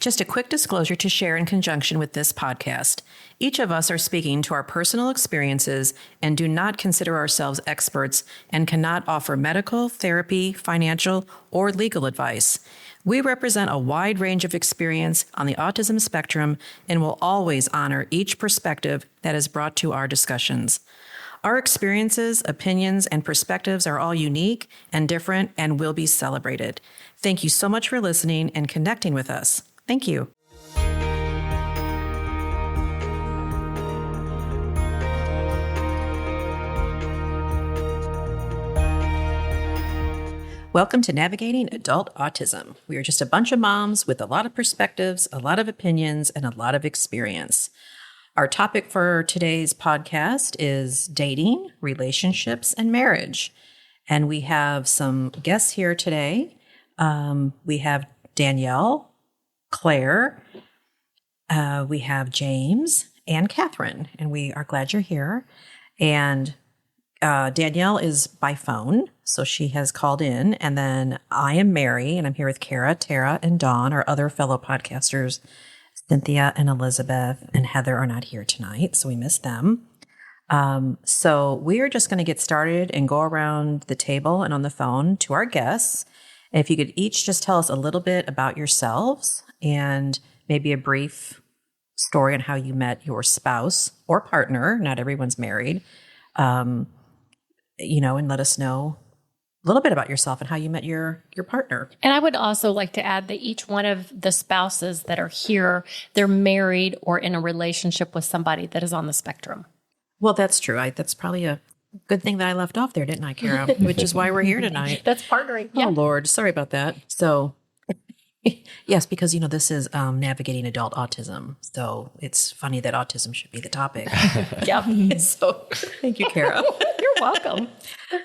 Just a quick disclosure to share in conjunction with this podcast. Each of us are speaking to our personal experiences and do not consider ourselves experts and cannot offer medical, therapy, financial, or legal advice. We represent a wide range of experience on the autism spectrum and will always honor each perspective that is brought to our discussions. Our experiences, opinions, and perspectives are all unique and different and will be celebrated. Thank you so much for listening and connecting with us. Thank you. Welcome to Navigating Adult Autism. We are just a bunch of moms with a lot of perspectives, a lot of opinions, and a lot of experience. Our topic for today's podcast is dating, relationships, and marriage. And we have some guests here today. We have Danielle, Claire, we have James, and Catherine. And we are glad you're here. And Danielle is by phone, so she has called in. And then I am Mary, and I'm here with Kara, Tara, and Dawn. Our other fellow podcasters, Cynthia and Elizabeth and Heather, are not here tonight, so we missed them. So we are just going to get started and go around the table and on the phone to our guests. And if you could each just tell us a little bit about yourselves and maybe a brief story on how you met your spouse or partner. Not everyone's married. And let us know a little bit about yourself and how you met your partner. And I would also like to add that each one of the spouses that are here, they're married or in a relationship with somebody that is on the spectrum. Well, that's true. That's probably a good thing that I left off there, didn't I, Kara? Which is why we're here tonight. That's partnering. Yeah. Oh, Lord. Sorry about that. So, yes, because, this is navigating adult autism. So it's funny that autism should be the topic. Yep. So thank you, Kara. You're welcome.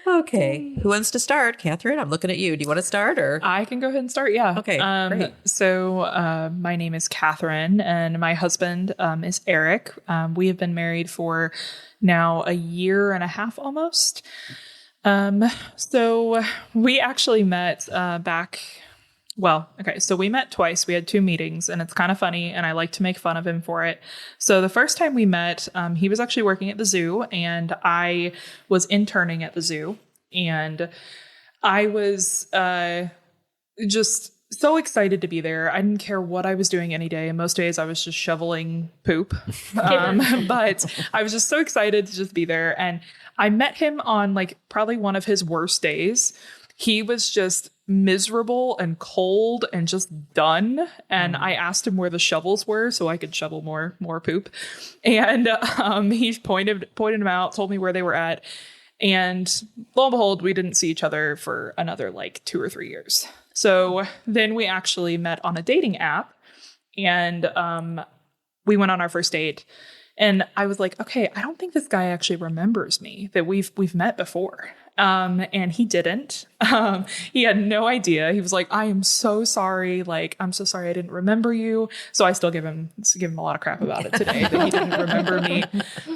Okay. Who wants to start? Catherine, I'm looking at you. Do you want to start? Or I can go ahead and start. Yeah. Okay. Great. So my name is Catherine and my husband is Eric. We have been married for now a year and a half almost. So we actually met so we met twice. We had 2 meetings, and it's kind of funny, and I like to make fun of him for it. So the first time we met, he was actually working at the zoo, and I was interning at the zoo, and I was just so excited to be there. I didn't care what I was doing any day, and most days I was just shoveling poop. But I was just so excited to just be there, and I met him on probably one of his worst days. He was just miserable and cold and just done. And I asked him where the shovels were so I could shovel more poop. And he pointed them out, told me where they were at. And lo and behold, we didn't see each other for another 2 or 3 years. So then we actually met on a dating app, and we went on our first date. And I was like, okay, I don't think this guy actually remembers me, that we've met before. And he didn't. He had no idea. He was like, I am so sorry. I'm so sorry I didn't remember you. So I still give him a lot of crap about it today that he didn't remember me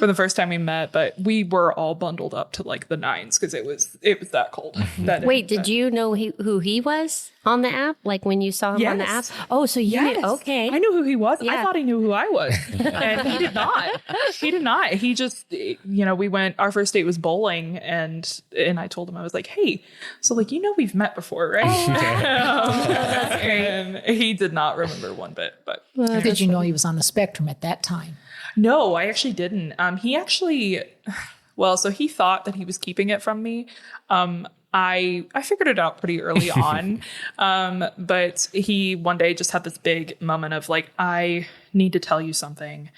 for the first time we met. But we were all bundled up to the nines because it was that cold. Wait, did you know who he was on the app? When you saw him on the app? Oh, so you knew. Okay. I knew who he was. Yeah. I thought he knew who I was. And he did not. He did not. He just, we went, our first date was bowling, and I told him, I was like, hey, so we've met before, right? That's great. And he did not remember one bit, but. Did you know he was on the spectrum at that time? No, I actually didn't. He actually, so he thought that he was keeping it from me. I figured it out pretty early on. But he one day just had this big moment of I need to tell you something.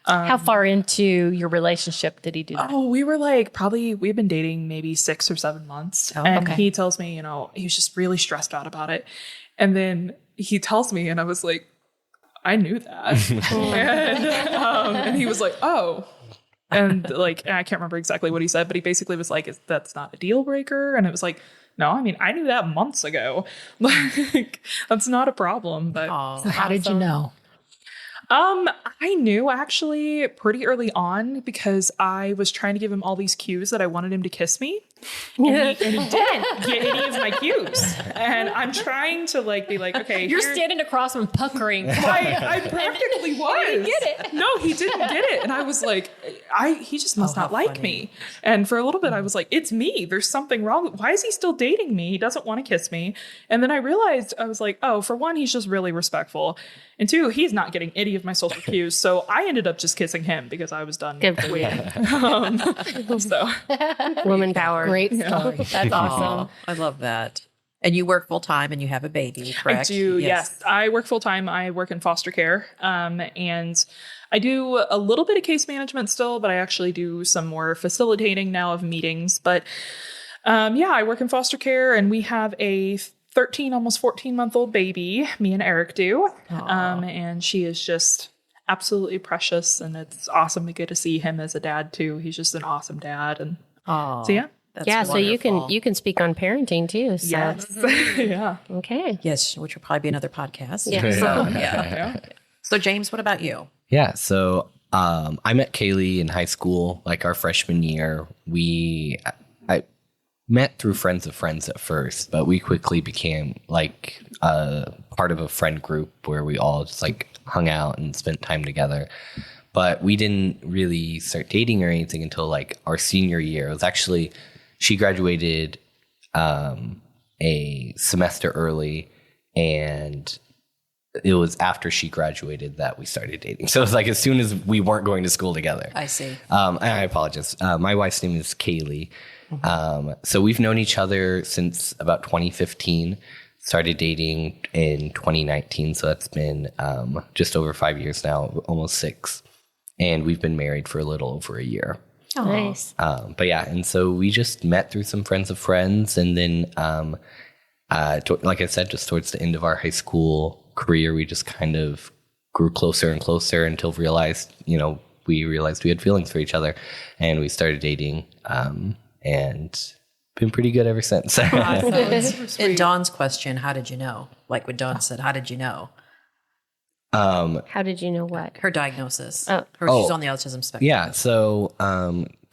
How far into your relationship did he do that? Oh, we were we've been dating maybe 6 or 7 months. Oh, and okay. he tells me, he was just really stressed out about it. And then he tells me, and I was like, I knew that. And he was like, oh. And I can't remember exactly what he said, but he basically was like, that's not a deal breaker. And it was like, no, I mean, I knew that months ago. That's not a problem. But So how did you know? I knew actually pretty early on because I was trying to give him all these cues that I wanted him to kiss me. And he didn't get any of my cues. And I'm trying to be like, okay. You're standing across from puckering. I practically was. He didn't get it. No, he didn't get it. And I was like, he just must not like funny. me. And for a little bit, I was like, it's me. There's something wrong. Why is he still dating me? He doesn't want to kiss me. And then I realized, I was like, oh, for one, he's just really respectful. And two, he's not getting any of my social cues. So I ended up just kissing him because I was done waiting. So Woman power. Great story. That's awesome. I love that. And you work full time and you have a baby, correct? I do, yes. I work full time. I work in foster care. And I do a little bit of case management still, but I actually do some more facilitating now of meetings. But I work in foster care, and we have a 13, almost 14-month-old baby, me and Eric do. And she is just absolutely precious, and it's awesome to get to see him as a dad too. He's just an awesome dad. And so yeah. That's so you can speak on parenting too. So. Yes. Yeah. Okay. Yes, which will probably be another podcast. Yes. Yeah. So James, what about you? Yeah, so I met Kaylee in high school, like our freshman year. I met through friends of friends at first, but we quickly became like part of a friend group where we all just like hung out and spent time together. But we didn't really start dating or anything until like our senior year. It was actually, she graduated a semester early, and it was after she graduated that we started dating. So it was like as soon as we weren't going to school together. I see. And I apologize. My wife's name is Kaylee. So we've known each other since about 2015. Started dating in 2019. So that's been just over 5 years now, almost 6. And we've been married for a little over a year. Nice. But yeah, and so we just met through some friends of friends. And then, like I said, just towards the end of our high school career, we just kind of grew closer and closer until we realized we had feelings for each other, and we started dating, and been pretty good ever since. And Dawn's question, how did you know? Like when Dawn said, how did you know? How did you know what? Her diagnosis. Oh. She's on the autism spectrum. Yeah, so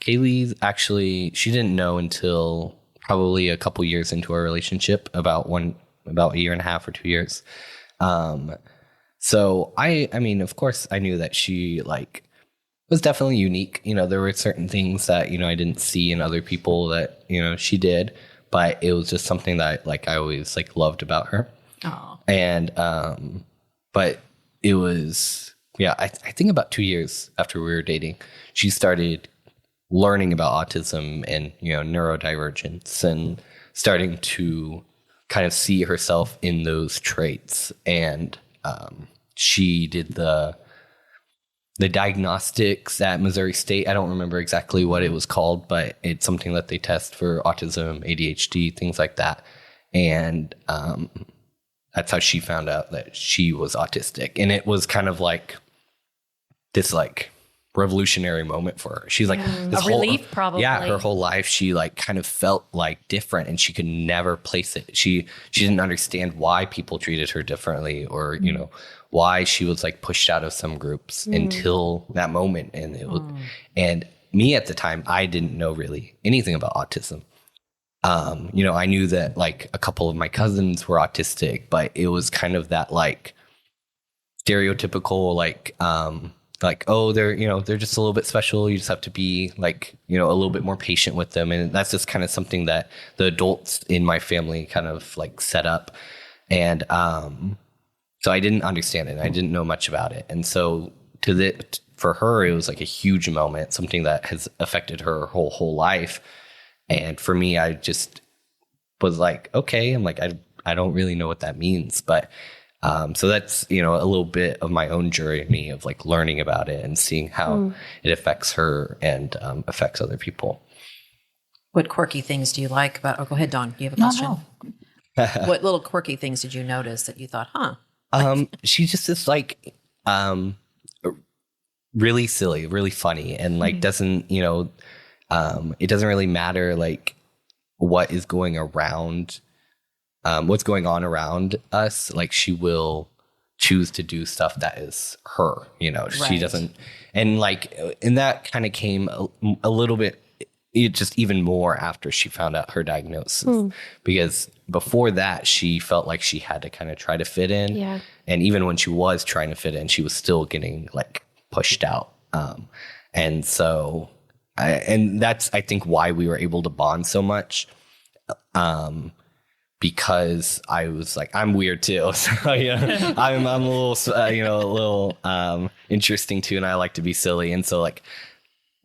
Kaylee actually, she didn't know until probably a couple years into our relationship, about a year and a half or 2 years. So I mean, of course I knew that she was definitely unique. There were certain things that, I didn't see in other people that, she did, but it was just something that I always loved about her. Oh. And, but it was, I think about 2 years after we were dating, she started learning about autism and, neurodivergence, and starting to kind of see herself in those traits. And she did the diagnostics at Missouri State. I don't remember exactly what it was called, but it's something that they test for autism, ADHD, things like that. And that's how she found out that she was autistic. And it was kind of like this revolutionary moment for her. She's this relief, probably. Yeah, her whole life she kind of felt different, and she could never place it. She didn't understand why people treated her differently, or why she was pushed out of some groups until that moment. And and me at the time, I didn't know really anything about autism. I knew that a couple of my cousins were autistic, but it was kind of that stereotypical oh, they're just a little bit special. You just have to be a little bit more patient with them. And that's just kind of something that the adults in my family kind of set up. And so I didn't understand it. I didn't know much about it. And so for her, it was a huge moment, something that has affected her whole life. And for me, I just was okay, I don't really know what that means. But so that's, a little bit of my own journey of learning about it and seeing how it affects her and affects other people. What quirky things do you like about, go ahead, Dawn, you have a question? No. What little quirky things did you notice that you thought, She's just this really silly, really funny, and doesn't, it doesn't really matter what is going around, what's going on around us. She will choose to do stuff that is her, she Right. doesn't. And like, and that kind of came a little bit, just even more after she found out her diagnosis, because before that she felt like she had to kind of try to fit in. Yeah. And even when she was trying to fit in, she was still getting like pushed out. And so, and that's, I think, why we were able to bond so much. Because I was like, I'm weird too. So, I'm a little, interesting too. And I like to be silly. And so like,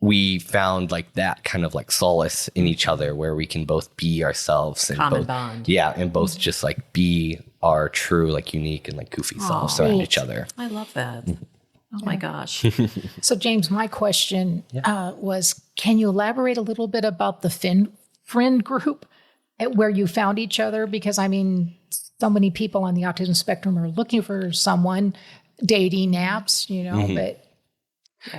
we found like that kind of like solace in each other where we can both be ourselves and Common both, bond. yeah. And both just like be our true, like unique and like goofy selves around each other. I love that. Oh my gosh. So, James, my question was, can you elaborate a little bit about the friend group where you found each other? Because, I mean, so many people on the autism spectrum are looking for someone, dating apps, but...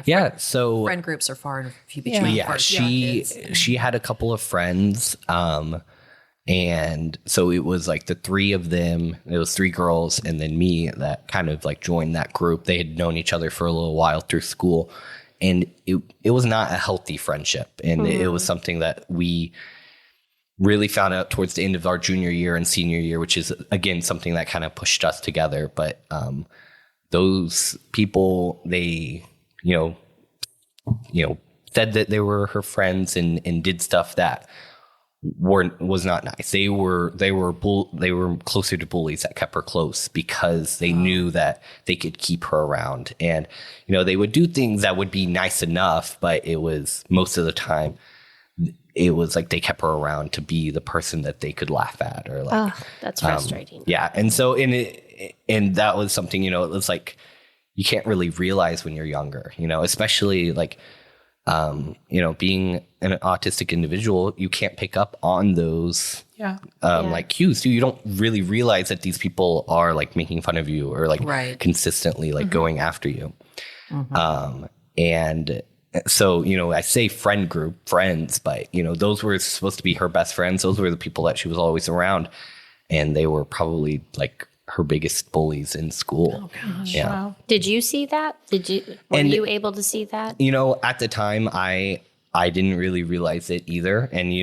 Yeah. So Friend groups are far and few between. yeah, for young kids. she had a couple of friends. And so it was like the three of them, it was three girls and then me that kind of like joined that group. They had known each other for a little while through school, and it was not a healthy friendship. And it was something that we really found out towards the end of our junior year and senior year, which is again, something that kind of pushed us together. But, those people, they, said that they were her friends and did stuff that was not nice. They were closer to bullies that kept her close because they knew that they could keep her around. And, they would do things that would be nice enough, but it was most of the time, it was like they kept her around to be the person that they could laugh at or like, That's frustrating. yeah. And so and that was something, it was like, you can't really realize when you're younger, especially like, being an autistic individual, you can't pick up on those, like cues too. You don't really realize that these people are like making fun of you or like consistently like going after you. And so, I say friends, but those were supposed to be her best friends. Those were the people that she was always around. And they were probably like her biggest bullies in school. Oh gosh. Yeah. Wow. Did you see that? Were you able to see that? At the time I didn't really realize it either. And,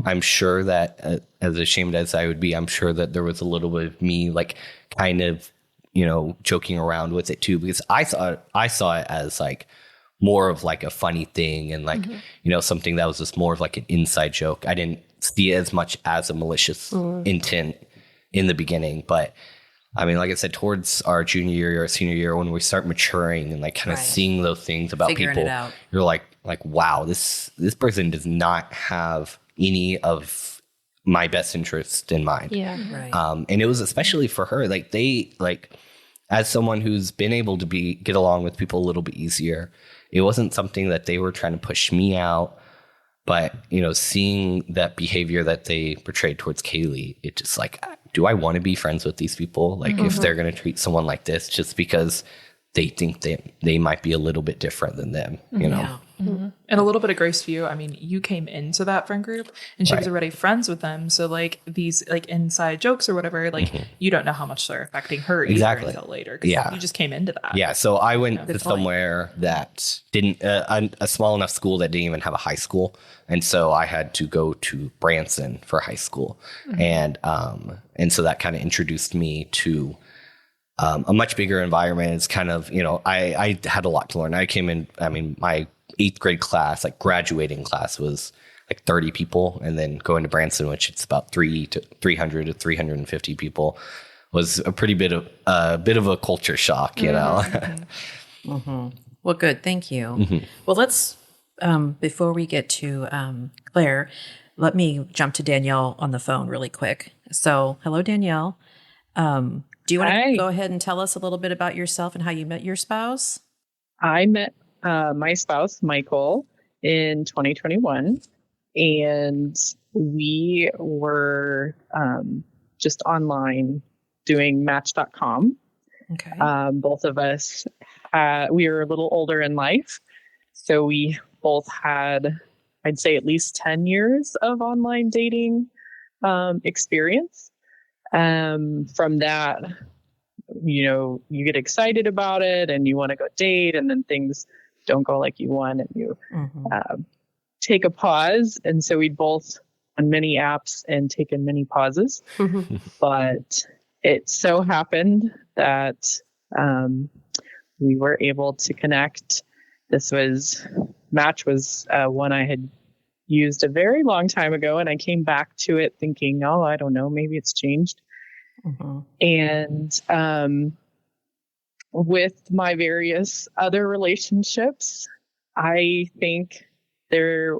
I'm sure that as ashamed as I would be, I'm sure that there was a little bit of me like kind of, joking around with it too, because I saw it as like more of like a funny thing and like, something that was just more of like an inside joke. I didn't see it as much as a malicious intent in the beginning. But I mean, like I said, towards our junior year or senior year, when we start maturing and like kind of seeing those things about Figuring people, it out. you're like, wow, this person does not have any of my best interest in mind. Yeah. Right. And it was especially for her, like they like, as someone who's been able to get along with people a little bit easier, it wasn't something that they were trying to push me out. But, seeing that behavior that they portrayed towards Kaylee, it just like, do I want to be friends with these people? Like if they're going to treat someone like this just because they think they might be a little bit different than them, Yeah. And a little bit of grace to you. I mean, you came into that friend group and she was already friends with them. So like these like inside jokes or whatever, like you don't know how much they're affecting her either until later. 'Cause you just came into that. Yeah. So I went to somewhere that didn't, a small enough school that didn't even have a high school. And so I had to go to Branson for high school. And so that kind of introduced me to a much bigger environment. It's kind of, I had a lot to learn. I came in, my 8th grade class, like graduating class, was like 30 people. And then going to Branson, which it's about 300 to 350 people, was a bit of a culture shock, Well, good. Thank you. Well, let's, before we get to Claire, let me jump to Danielle on the phone really quick. So, hello, Danielle. Do you want to go ahead and tell us a little bit about yourself and how you met your spouse? I met my spouse, Michael, in 2021, and we were just online doing Match.com. Okay. Both of us, we were a little older in life, so we both had, I'd say, at least 10 years of online dating experience. From that, you get excited about it and you want to go date, and then things don't go like you want, and you take a pause. And so we'd both on many apps and taken many pauses. But it so happened that we were able to connect. Match was one I had used a very long time ago, and I came back to it thinking, oh, I don't know, maybe it's changed. And with my various other relationships, I think the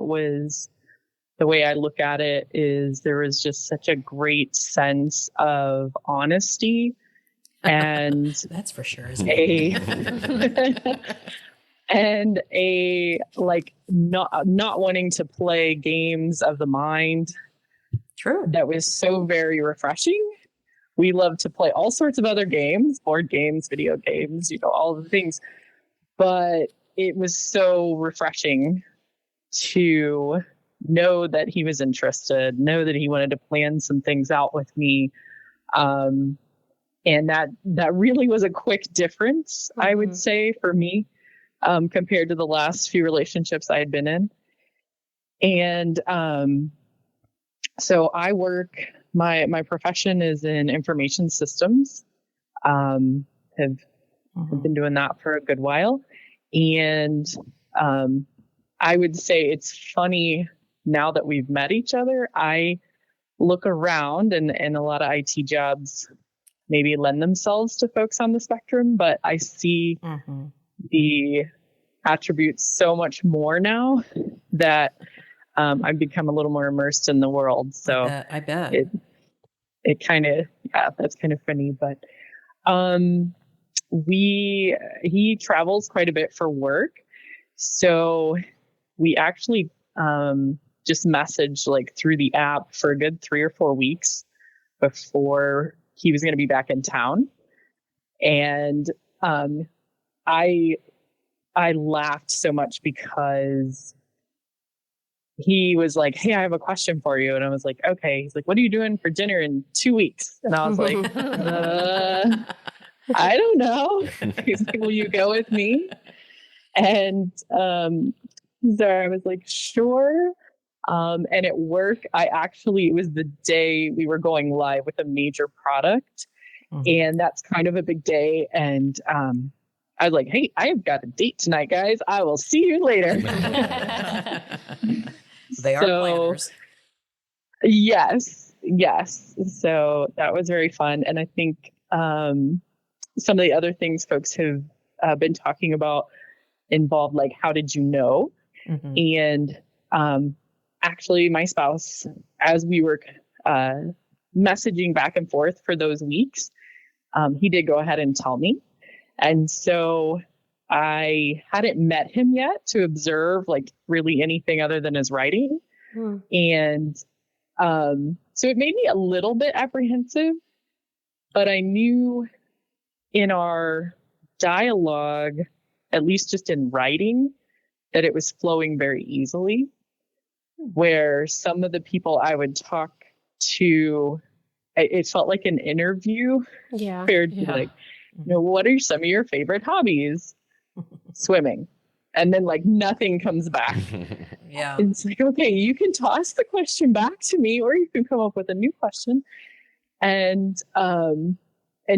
way I look at it is there was just such a great sense of honesty and that's for sure, isn't it? and a like not wanting to play games of the mind. True. That was so very refreshing. We love to play all sorts of other games, board games, video games, all of the things. But it was so refreshing to know that he was interested, know that he wanted to plan some things out with me. And that really was a quick difference, I would say, for me, compared to the last few relationships I had been in. And so I work, my profession is in information systems. Have been doing that for a good while. And I would say it's funny now that we've met each other. I look around and a lot of IT jobs maybe lend themselves to folks on the spectrum, but I see the attributes so much more now that I've become a little more immersed in the world. So I bet. It kind of, that's kind of funny, but he travels quite a bit for work. So we actually just messaged like through the app for a good 3 or 4 weeks before he was going to be back in town. And I laughed so much because he was like, "Hey, I have a question for you." And I was like, "Okay." He's like, "What are you doing for dinner in 2 weeks?" And I was like, I don't know. He's like, "Will you go with me?" And so I was like, "Sure." And at work, it was the day we were going live with a major product. And that's kind of a big day. And I was like, "Hey, I've got a date tonight, guys. I will see you later." They are planners. Yes. So that was very fun. And I think some of the other things folks have been talking about involve like, how did you know? And actually, my spouse, as we were messaging back and forth for those weeks, he did go ahead and tell me. And so I hadn't met him yet to observe like really anything other than his writing. And so it made me a little bit apprehensive, but I knew in our dialogue, at least just in writing, that it was flowing very easily. Where some of the people I would talk to, it felt like an interview. Yeah. Where like, what are some of your favorite hobbies? Swimming. And then like nothing comes back. Yeah. It's like, okay, you can toss the question back to me, or you can come up with a new question. And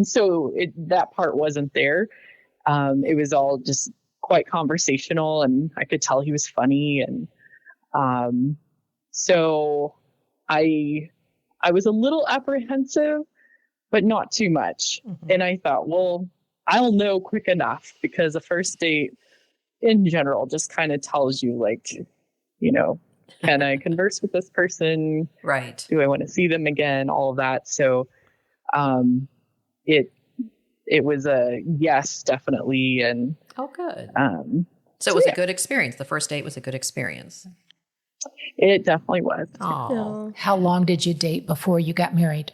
so that part wasn't there. It was all just quite conversational, and I could tell he was funny. And so I was a little apprehensive, but not too much. And I thought, well, I'll know quick enough, because a first date in general just kind of tells you like, can I converse with this person? Right. Do I want to see them again? All of that. So it was a yes, definitely. And oh, good. So it was a good experience. The first date was a good experience. It definitely was. Oh, How long did you date before you got married?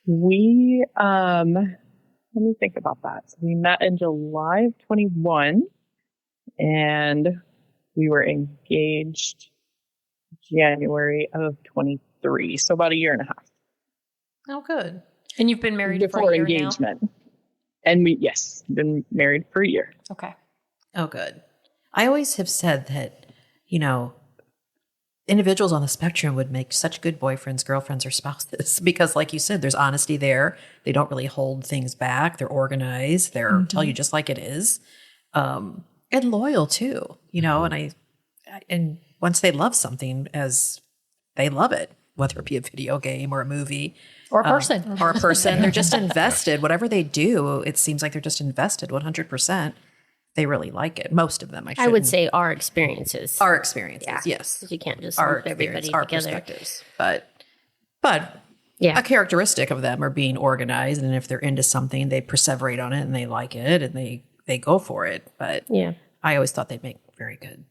We, let me think about that. So we met in July of 21, and we were engaged January of 23. So about a year and a half. oh, good. And you've been married for before a year engagement. And yes, been married for a year. now? Okay. Oh, good. I always have said that, individuals on the spectrum would make such good boyfriends, girlfriends, or spouses because, like you said, there's honesty there. They don't really hold things back. They're organized. They're tell you just like it is, and loyal too. And once they love something, as they love it, whether it be a video game or a movie Or a person. they're just invested. Whatever they do, it seems like they're just invested 100%. They really like it. Most of them, I would say our experiences. our experiences. Yeah. Yes, 'Cause you can't just our lump everybody experience, our together. perspectives. But Yeah. a characteristic of them are being organized, and if they're into something, they perseverate on it and they like it and they go for it. But Yeah. I always thought they'd make very good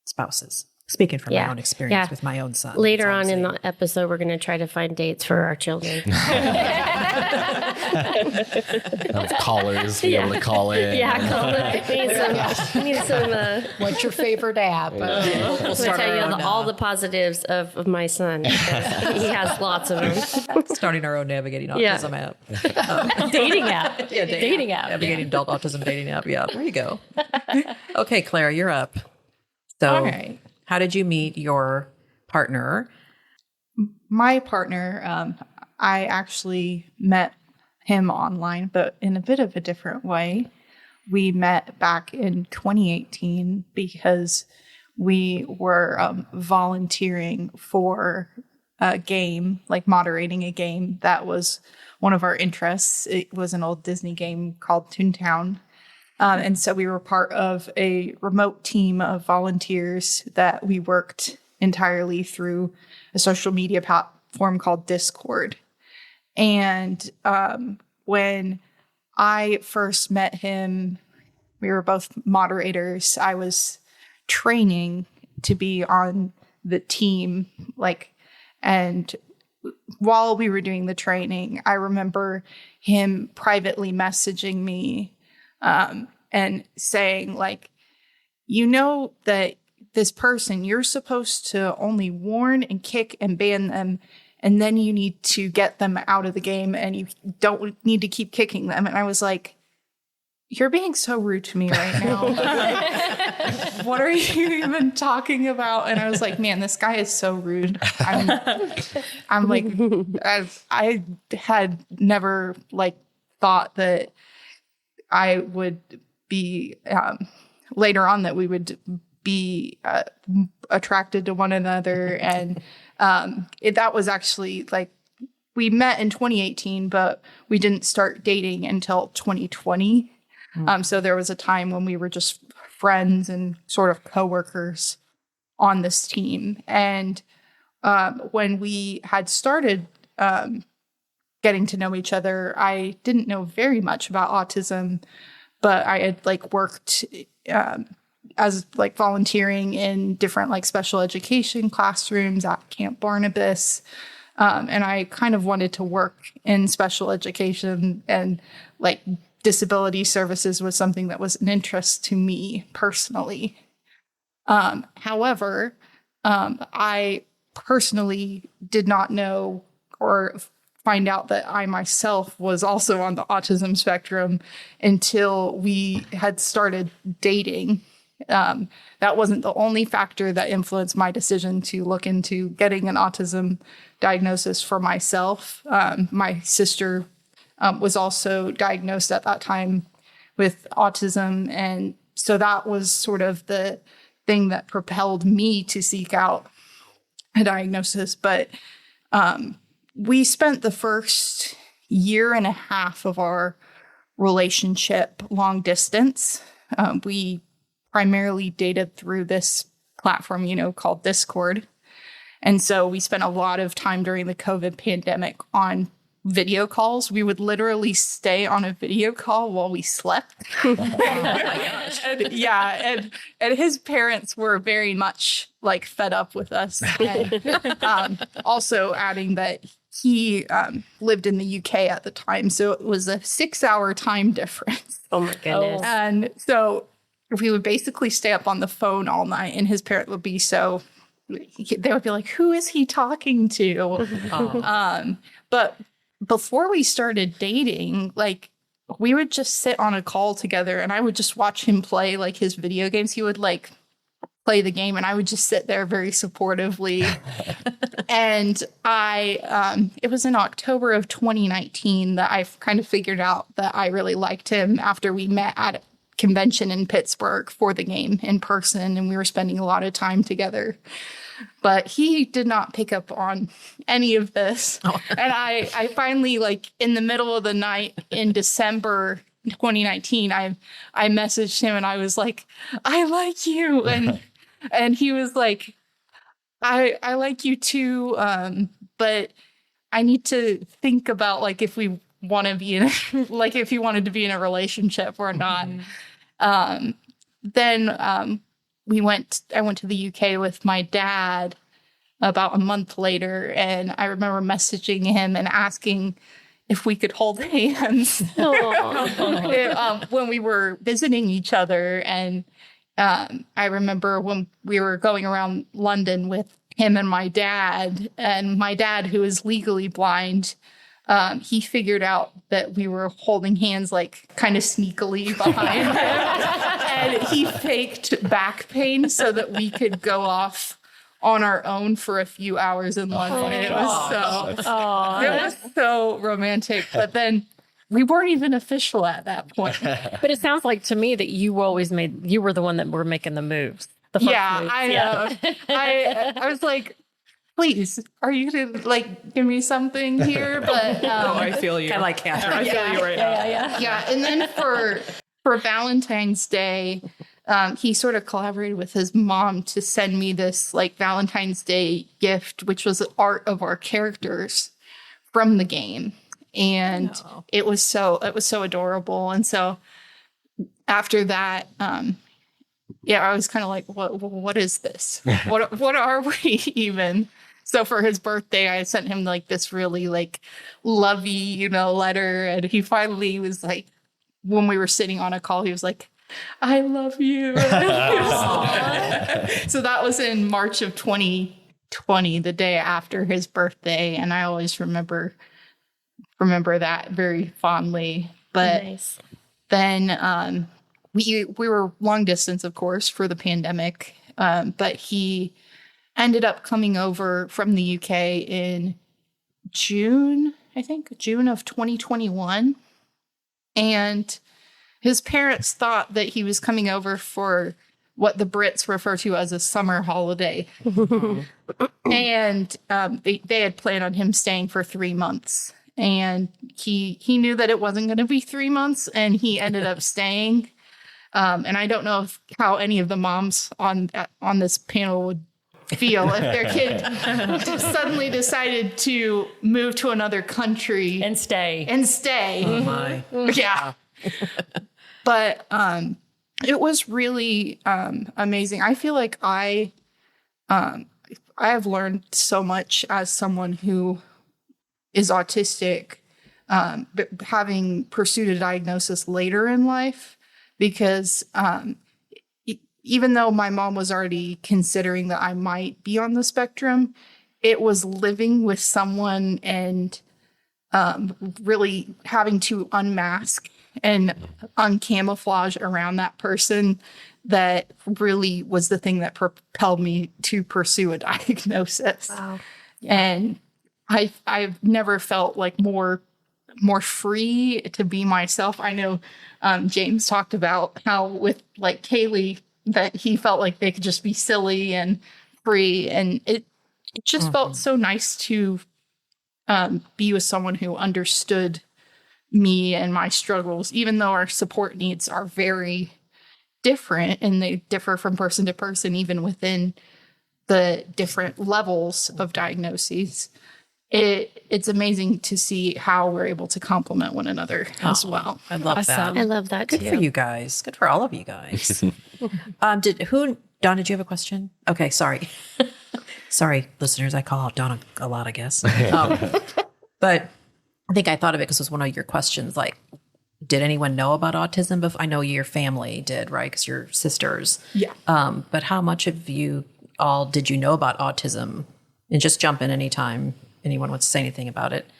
spouses. Speaking from my Yeah. own experience Yeah. with my own son. Later that's all I'm on in saying. the episode, we're going to try to find dates for our children. Have callers be able to call in. Yeah, call it. We need some What's your favorite app? We'll I'll start tell you our own, all the positives of my son. Because he has lots of them. starting our own navigating Yeah. autism app. Dating app. Yeah, Dating app. Navigating adult autism dating app. Yeah, there you go. Okay, Claire, you're up. So, All right. how did you meet your partner? My partner, I actually met him online, but in a bit of a different way. We met back in 2018 because we were volunteering for a game, like moderating a game that was one of our interests. It was an old Disney game called Toontown. And so we were part of a remote team of volunteers that we worked entirely through a social media platform called Discord. And when I first met him, we were both moderators. I was training to be on the team, and while we were doing the training, I remember him privately messaging me and saying, that this person, you're supposed to only warn and kick and ban them, and then you need to get them out of the game, and you don't need to keep kicking them. And I was like, you're being so rude to me right now. What are you even talking about? And I was like, man, this guy is so rude. I'm like, I had never thought that I would be later on that we would be attracted to one another. And that was actually we met in 2018, but we didn't start dating until 2020. So there was a time when we were just friends and sort of coworkers on this team. And when we had started getting to know each other, I didn't know very much about autism, but I had worked as volunteering in different special education classrooms at Camp Barnabas. And I kind of wanted to work in special education, and disability services was something that was an interest to me personally. However, I personally did not know or find out that I myself was also on the autism spectrum until we had started dating. That wasn't the only factor that influenced my decision to look into getting an autism diagnosis for myself. My sister was also diagnosed at that time with autism. And so that was sort of the thing that propelled me to seek out a diagnosis. But we spent the first year and a half of our relationship long distance. We primarily dated through this platform, called Discord. And so we spent a lot of time during the COVID pandemic on video calls. We would literally stay on a video call while we slept. Oh my gosh. And his parents were very much fed up with us. And, also adding that he lived in the UK at the time. So it was a 6-hour time difference. Oh my goodness. And so we would basically stay up on the phone all night, and his parent would be they would be like, who is he talking to? But before we started dating, like we would just sit on a call together and I would just watch him play like his video games. He would like play the game and I would just sit there very supportively. And it was in October of 2019 that I kind of figured out that I really liked him after we met at a convention in Pittsburgh for the game in person. And we were spending a lot of time together. But he did not pick up on any of this. Oh. And I finally, like, in the middle of the night in December 2019, I messaged him and I was like, I like you. And he was like, I like you too. But I need to think about, like, if we want to be in, like, if you wanted to be in a relationship or not. Then I went to the UK with my dad about a month later, and I remember messaging him and asking if we could hold hands when we were visiting each other. And I remember when we were going around London with him and my dad, who is legally blind, he figured out that we were holding hands, like, kind of sneakily behind him. And he faked back pain so that we could go off on our own for a few hours in London. It was so romantic. But then we weren't even official at that point. But it sounds like to me that you were the one that were making the moves. The first moves. I know. I was like, please, are you going to, like, give me something here? But I feel you. I like Catherine. I feel you right now. Yeah. And then for Valentine's Day, he sort of collaborated with his mom to send me this, like, Valentine's Day gift, which was art of our characters from the game. And it was so adorable. And so after that, I was kind of like, what is this? What are we even? So for his birthday, I sent him, like, this really, like, lovey, letter. And he finally was like, when we were sitting on a call, he was like, I love you. So that was in March of 2020, the day after his birthday. And I always remember that very fondly. But then we were long distance, of course, for the pandemic. But he ended up coming over from the UK in June of 2021. And his parents thought that he was coming over for what the Brits refer to as a summer holiday. And they had planned on him staying for 3 months. And he knew that it wasn't going to be 3 months, and he ended up staying. And I don't know how any of the moms on this panel would feel if their kid suddenly decided to move to another country and stay. Oh my. Yeah. But it was really amazing. I feel like I have learned so much as someone who is autistic, but having pursued a diagnosis later in life, because even though my mom was already considering that I might be on the spectrum, it was living with someone and really having to unmask and uncamouflage around that person that really was the thing that propelled me to pursue a diagnosis. Wow. Yeah. And I've never felt like more free to be myself. I know James talked about how with, like, Kaylee, that he felt like they could just be silly and free. And it just felt so nice to be with someone who understood me and my struggles, even though our support needs are very different and they differ from person to person, even within the different levels of diagnoses. It's amazing to see how we're able to complement one another as well. I love that. I love that Good too. for you guys. Good for all of you guys. Donna, did you have a question? Okay, sorry. Sorry, listeners. I call out Donna a lot, I guess. But I think I thought of it because it was one of your questions. Like, did anyone know about autism? I know your family did, right? Because you're sisters. Yeah. But how much of you all did you know about autism? And just jump in anytime anyone wants to say anything about it.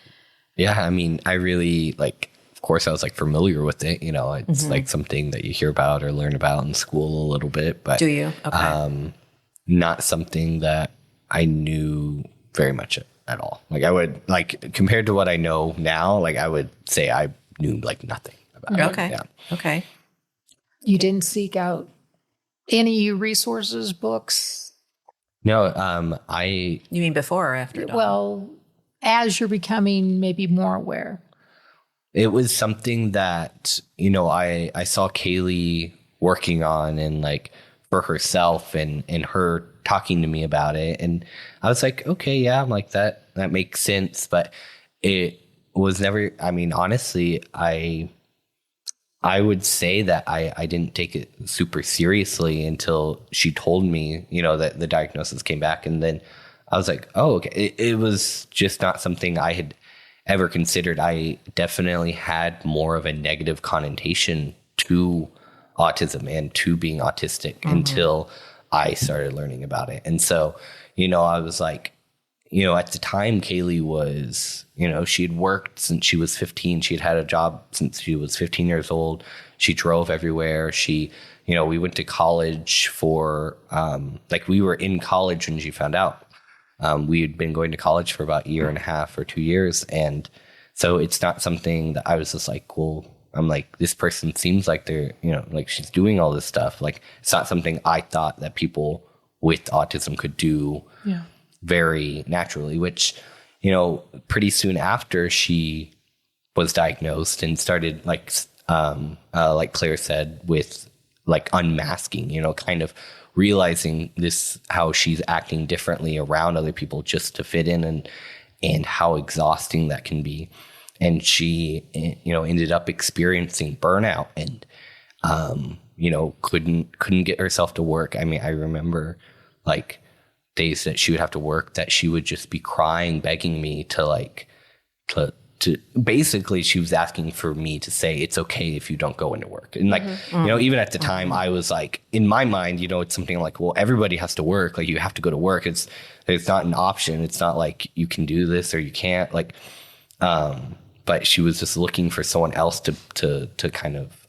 Yeah, I mean, I really like, of course, I was like familiar with it. You know, it's like something that you hear about or learn about in school a little bit. But Do you? Okay. not something that I knew very much at all. Like I would like compared to what I know now, like I would say I knew like nothing about it. Okay. Yeah. Okay. You didn't seek out any resources, books? No, You mean before or after? Dawn? Well, as you're becoming maybe more aware. it was something that, you know, I saw Kaylee working on and like for herself and her talking to me about it. And I was like, okay, yeah, I'm like that makes sense. But it was never, I mean, honestly, I would say that I didn't take it super seriously until she told me, you know, that the diagnosis came back. And then I was like, oh, okay. It was just not something I had ever considered. I definitely had more of a negative connotation to autism and to being autistic until I started learning about it. And so, you know, I was like, you know, at the time, Kaylee was, you know, she had worked since she was 15. She had a job since she was 15 years old. She drove everywhere. She, you know, we went to college for, like we were in college when she found out. We had been going to college for about a year and a half or 2 years. And so it's not something that I was just like, well, I'm like, this person seems like they're, you know, like she's doing all this stuff. Like it's not something I thought that people with autism could do. Yeah. Very naturally, which, you know, pretty soon after she was diagnosed and started like Claire said, with like unmasking, you know, kind of realizing this, how she's acting differently around other people just to fit in and how exhausting that can be. And she, you know, ended up experiencing burnout and, you know, couldn't get herself to work. I mean, I remember like days that she would have to work that she would just be crying, begging me to basically she was asking for me to say it's okay if you don't go into work. And like, you know, even at the time I was like, in my mind, you know, it's something like, well, everybody has to work. Like you have to go to work. It's not an option. It's not like you can do this or you can't, like, but she was just looking for someone else to kind of,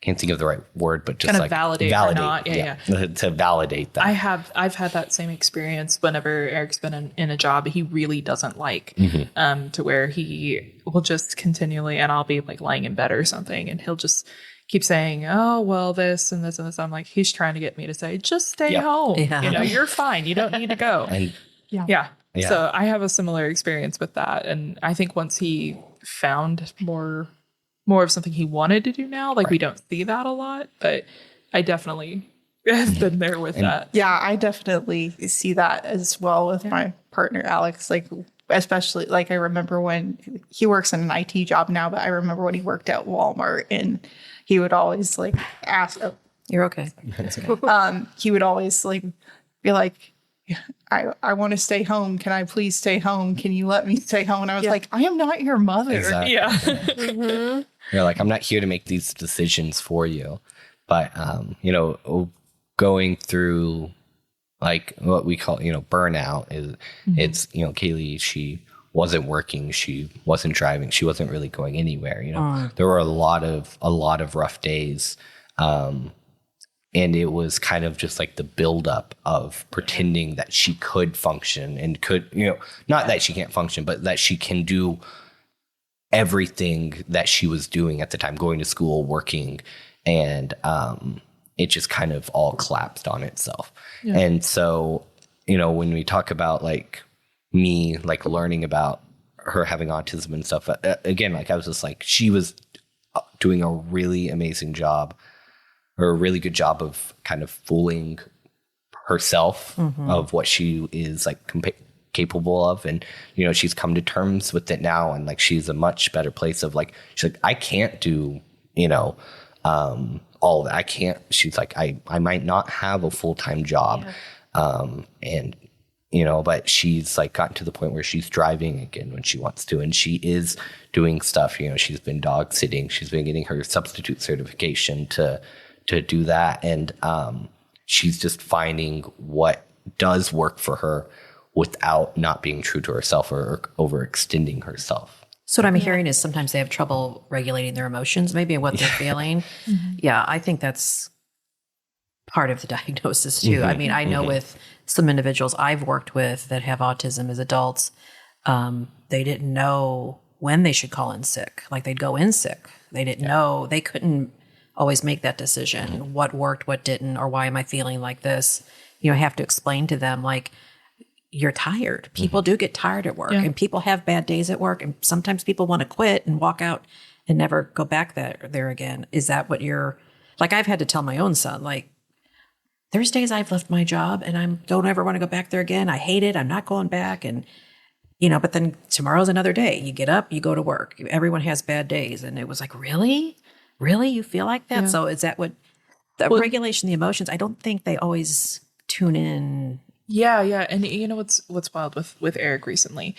can't think of the right word, but just kind of like validate or not. Yeah. To validate that. I've had that same experience whenever Eric's been in a job he really doesn't like, to where he will just continually, and I'll be like lying in bed or something, and he'll just keep saying, oh, well, this and this and this. I'm like, he's trying to get me to say, just stay home. Yeah. You know, you're fine. You don't need to go. And Yeah. So I have a similar experience with that. And I think once he found more of something he wanted to do now, like we don't see that a lot, but I definitely have been there with that. Yeah, I definitely see that as well with my partner, Alex. Like, especially, like, I remember when he works in an IT job now, but I remember when he worked at Walmart and he would always like ask, You're okay. he would always like be like, I want to stay home. Can I please stay home? Can you let me stay home? And I was like, I am not your mother. Exactly. Yeah. You're like, I'm not here to make these decisions for you. But, you know, going through like what we call, you know, burnout is it's, you know, Kaylee, she wasn't working. She wasn't driving. She wasn't really going anywhere. You know, there were a lot of rough days. And it was kind of just like the buildup of pretending that she could function and could, you know, not that she can't function, but that she can do everything that she was doing at the time, going to school, working. And it just kind of all collapsed on itself. Yeah. And so, you know, when we talk about like me, like learning about her having autism and stuff, again, like I was just like, she was doing a really amazing job, or a really good job of kind of fooling herself of what she is like capable of. And, you know, she's come to terms with it now. And like, she's a much better place of like, she's like, I can't do, you know, all of that. I can't, she's like, I might not have a full-time job. And, you know, but she's like gotten to the point where she's driving again when she wants to. And she is doing stuff, you know, she's been dog sitting. She's been getting her substitute certification to do that. And she's just finding what does work for her, without not being true to herself or overextending herself. So what I'm hearing is sometimes they have trouble regulating their emotions, maybe what they're feeling. Yeah, I think that's part of the diagnosis too. I mean, I know with some individuals I've worked with that have autism as adults, they didn't know when they should call in sick. Like they'd go in sick. They didn't know, they couldn't always make that decision. What worked, what didn't, or why am I feeling like this? You know, I have to explain to them, like, you're tired. People do get tired at work and people have bad days at work. And sometimes people want to quit and walk out and never go back there again. Is that what you're, like, I've had to tell my own son, like, there's days I've left my job and I don't ever want to go back there again. I hate it. I'm not going back. And, you know, but then tomorrow's another day. You get up, you go to work. Everyone has bad days. And it was like, really? Really? You feel like that? So is that what the regulation, the emotions, I don't think they always tune in. Yeah. And you know, what's wild with Eric recently,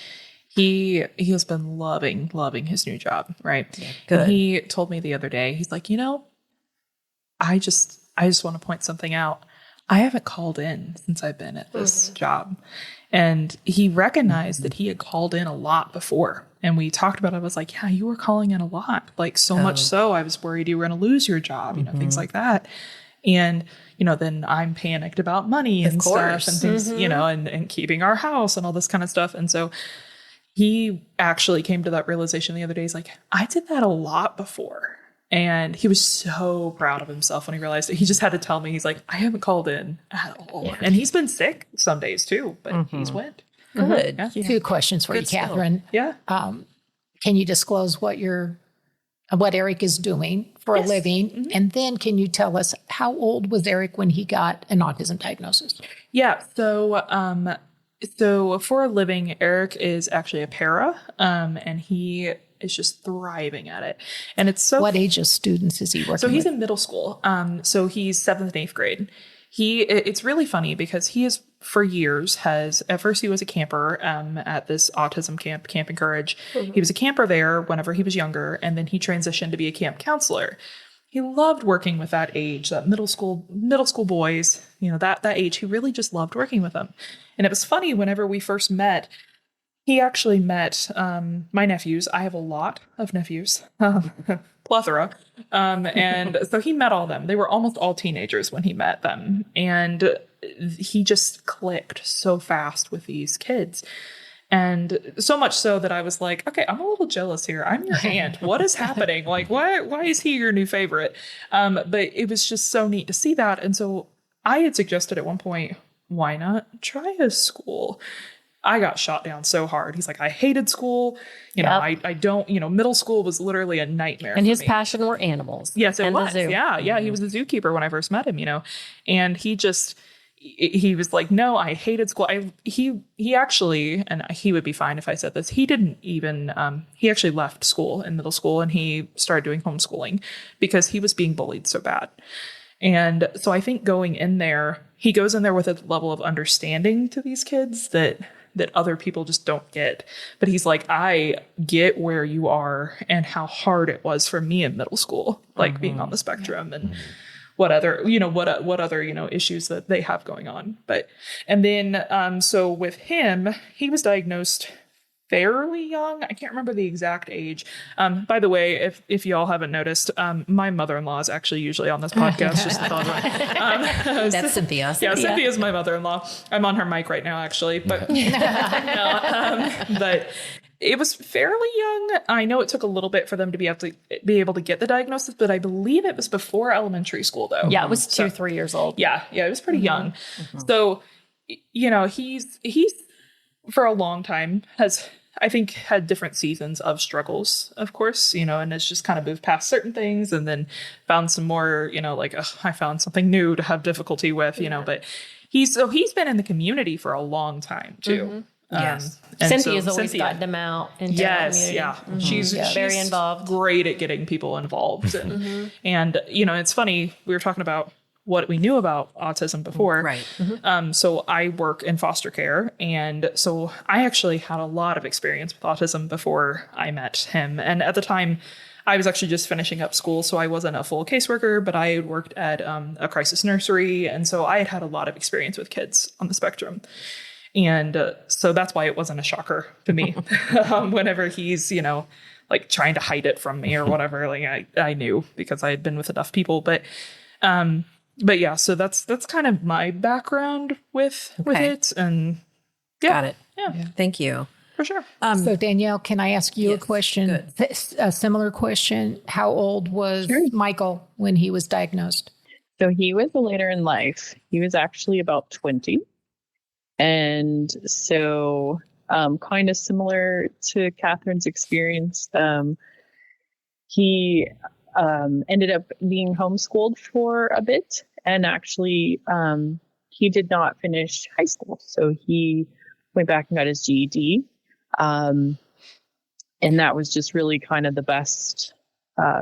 he has been loving his new job. Right. Yeah, good. And he told me the other day, he's like, you know, I just want to point something out. I haven't called in since I've been at this job. And he recognized that he had called in a lot before. And we talked about it. I was like, yeah, you were calling in a lot. Like so much so I was worried you were going to lose your job, you know, things like that. And, you know, then I'm panicked about money and stuff and things, you know, and keeping our house and all this kind of stuff. And so he actually came to that realization the other day. He's like, I did that a lot before. And he was so proud of himself when he realized it. He just had to tell me, he's like, I haven't called in at all. Yeah. And he's been sick some days too, but he's went. Good. Yeah. Two questions for you, Catherine. Yeah. Can you disclose what Eric is doing for a living? And then can you tell us how old was Eric when he got an autism diagnosis? Yeah. So for a living, Eric is actually a para, and he is just thriving at it. And it's so... What age of students is he working with? So he's in middle school. So he's 7th and 8th grade. It's really funny because he is, for years, at first he was a camper at this autism camp, Camp Encourage. He was a camper there whenever he was younger, and then he transitioned to be a camp counselor. He loved working with that age, that middle school boys, you know, that age. He really just loved working with them. And it was funny, whenever we first met, he actually met my nephews. I have a lot of nephews, plethora. And so he met all of them. They were almost all teenagers when he met them. And he just clicked so fast with these kids. And so much so that I was like, okay, I'm a little jealous here. I'm your aunt. What is happening? Like, why is he your new favorite? But it was just so neat to see that. And so I had suggested at one point, why not try a school? I got shot down so hard. He's like, I hated school. You know, I don't, you know, middle school was literally a nightmare. And his passion were animals. Yes, it was. The zoo. Yeah. He was a zookeeper when I first met him, you know, and he was like, no, I hated school. He actually, and he would be fine if I said this, he didn't even, he actually left school in middle school and he started doing homeschooling because he was being bullied so bad. And so I think going in there, he goes in there with a level of understanding to these kids that other people just don't get. But he's like, I get where you are and how hard it was for me in middle school, like being on the spectrum and what other issues that they have going on. And then, so with him, he was diagnosed fairly young. I can't remember the exact age. By the way, if y'all haven't noticed, my mother-in-law is actually usually on this podcast. Just thought That's Cynthia. Yeah, Cynthia's my mother-in-law. I'm on her mic right now, actually. But but it was fairly young. I know it took a little bit for them to be able to get the diagnosis, but I believe it was before elementary school, though. Yeah, it was 3 years old. Yeah, it was pretty young. So, you know, he's for a long time I think had different seasons of struggles, of course, you know, and it's just kind of moved past certain things and then found some more, you know, like, I found something new to have difficulty with, you know, but he's been in the community for a long time too. Yes. Cynthia's always gotten them out into the community. Yeah. She's very involved. Great at getting people involved. And you know, it's funny, we were talking about what we knew about autism before. Right. So I work in foster care. And so I actually had a lot of experience with autism before I met him. And at the time, I was actually just finishing up school. So I wasn't a full caseworker, but I had worked at a crisis nursery. And so I had a lot of experience with kids on the spectrum. And so that's why it wasn't a shocker to me whenever he's, like trying to hide it from me or whatever. Like I knew because I had been with enough people, but yeah, so that's kind of my background with it. And yeah, Got it. Yeah. Thank you. For sure. So Danielle, can I ask you a yes, question? A similar question. How old was Michael when he was diagnosed? So he was later in life. He was actually about 20. And so kind of similar to Catherine's experience, he ended up being homeschooled for a bit. And actually, he did not finish high school. So he went back and got his GED. And that was just really kind of the best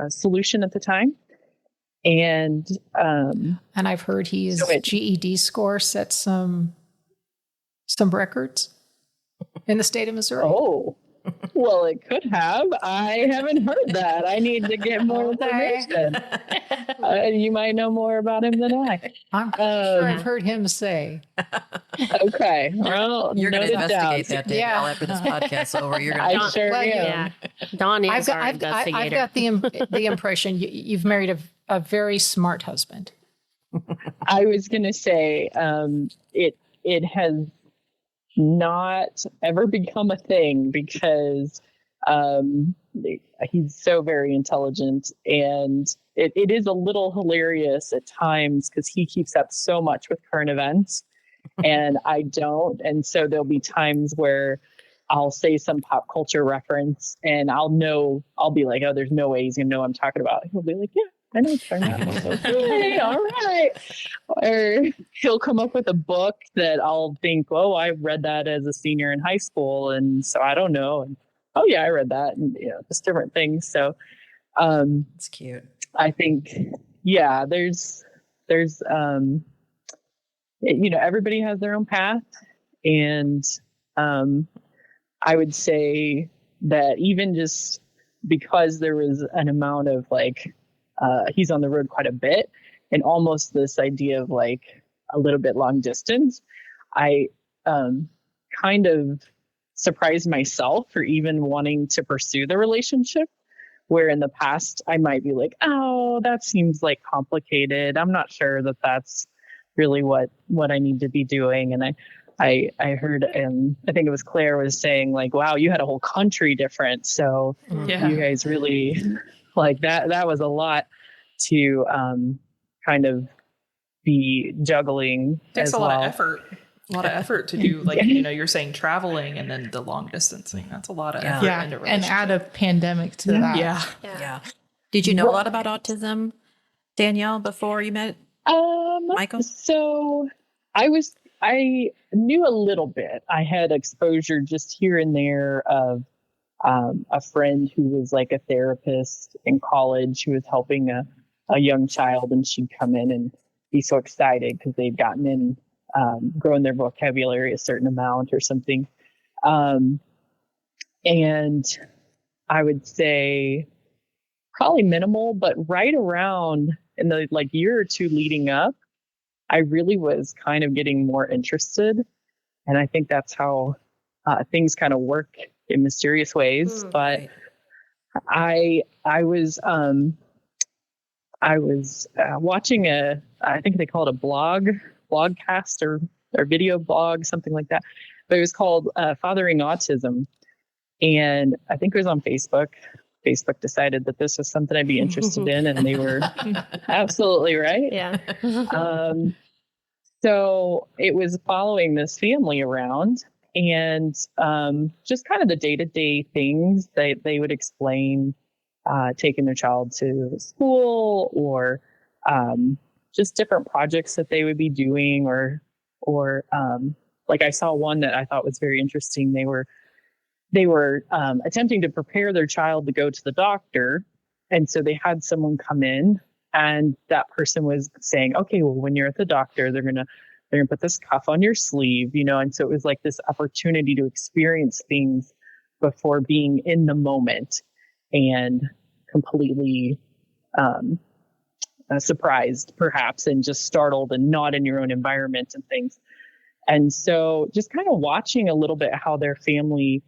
solution at the time. And I've heard his GED score set some records in the state of Missouri. Oh, well, it could have. I haven't heard that. I need to get more information. You might know more about him than I. I'm sure I've heard him say. Okay. Well, You're going to investigate that, Danielle, after this podcast's over. You're going to. I sure am. Yeah. Dawn is our investigator. I've got the impression you've married a very smart husband. I was going to say it has not ever become a thing because he's so very intelligent, and it is a little hilarious at times because he keeps up so much with current events and I don't. And so there'll be times where I'll say some pop culture reference and I'll be like, oh, there's no way he's gonna know what I'm talking about. He'll be like, yeah, I know what you're talking about. Okay, all right. Or he'll come up with a book that I'll think, oh, I read that as a senior in high school, and so I don't know. And oh yeah, I read that, and just different things. So it's cute. I think, yeah, there's everybody has their own path, and I would say that even just because there was an amount of he's on the road quite a bit and almost this idea of like a little bit long distance, I kind of surprised myself for even wanting to pursue the relationship, where in the past I might be like, oh, that seems like complicated. I'm not sure that that's really what I need to be doing. And I heard, I think it was Claire was saying like, wow, you had a whole country difference. So you guys really like that was a lot to kind of be juggling. It takes as a lot well. of effort. A lot of effort to do, like, you're saying traveling and then the long distancing. That's a lot of effort. Yeah, and add a pandemic to that. Yeah. Did you know a lot about autism, Danielle, before you met Michael? So I knew a little bit. I had exposure just here and there of a friend who was like a therapist in college who was helping a young child, and she'd come in and be so excited because they'd gotten in, grown their vocabulary a certain amount or something. And I would say probably minimal, but right around in the year or two leading up, I really was kind of getting more interested. And I think that's how things kind of work in mysterious ways. But I was watching I think they call it a blogcast or video blog, something like that. But it was called Fathering Autism. And I think it was on Facebook. Facebook decided that this was something I'd be interested in, and they were absolutely right. Yeah. So it was following this family around, and just kind of the day-to-day things that they would explain, taking their child to school, or just different projects that they would be doing, or like I saw one that I thought was very interesting. They were attempting to prepare their child to go to the doctor. And so they had someone come in, and that person was saying, okay, well, when you're at the doctor, they're going to put this cuff on your sleeve, and so it was like this opportunity to experience things before being in the moment and completely surprised perhaps, and just startled and not in your own environment and things. And so just kind of watching a little bit how their family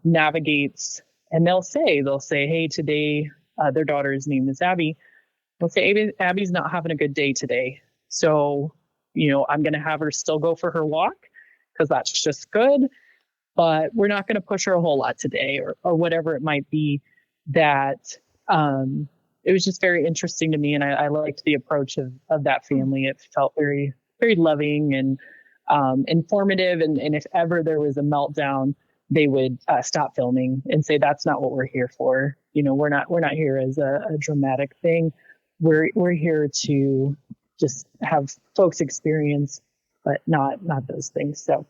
navigates, and they'll say, hey, today, their daughter's name is Abby. They'll say, Abby's not having a good day today. So, I'm going to have her still go for her walk because that's just good. But we're not going to push her a whole lot today or whatever it might be. That it was just very interesting to me. And I liked the approach of that family. It felt very, very loving and informative. And if ever there was a meltdown, they would stop filming and say, that's not what we're here for. We're not here as a dramatic thing. We're here to just have folks experience, but not those things. So,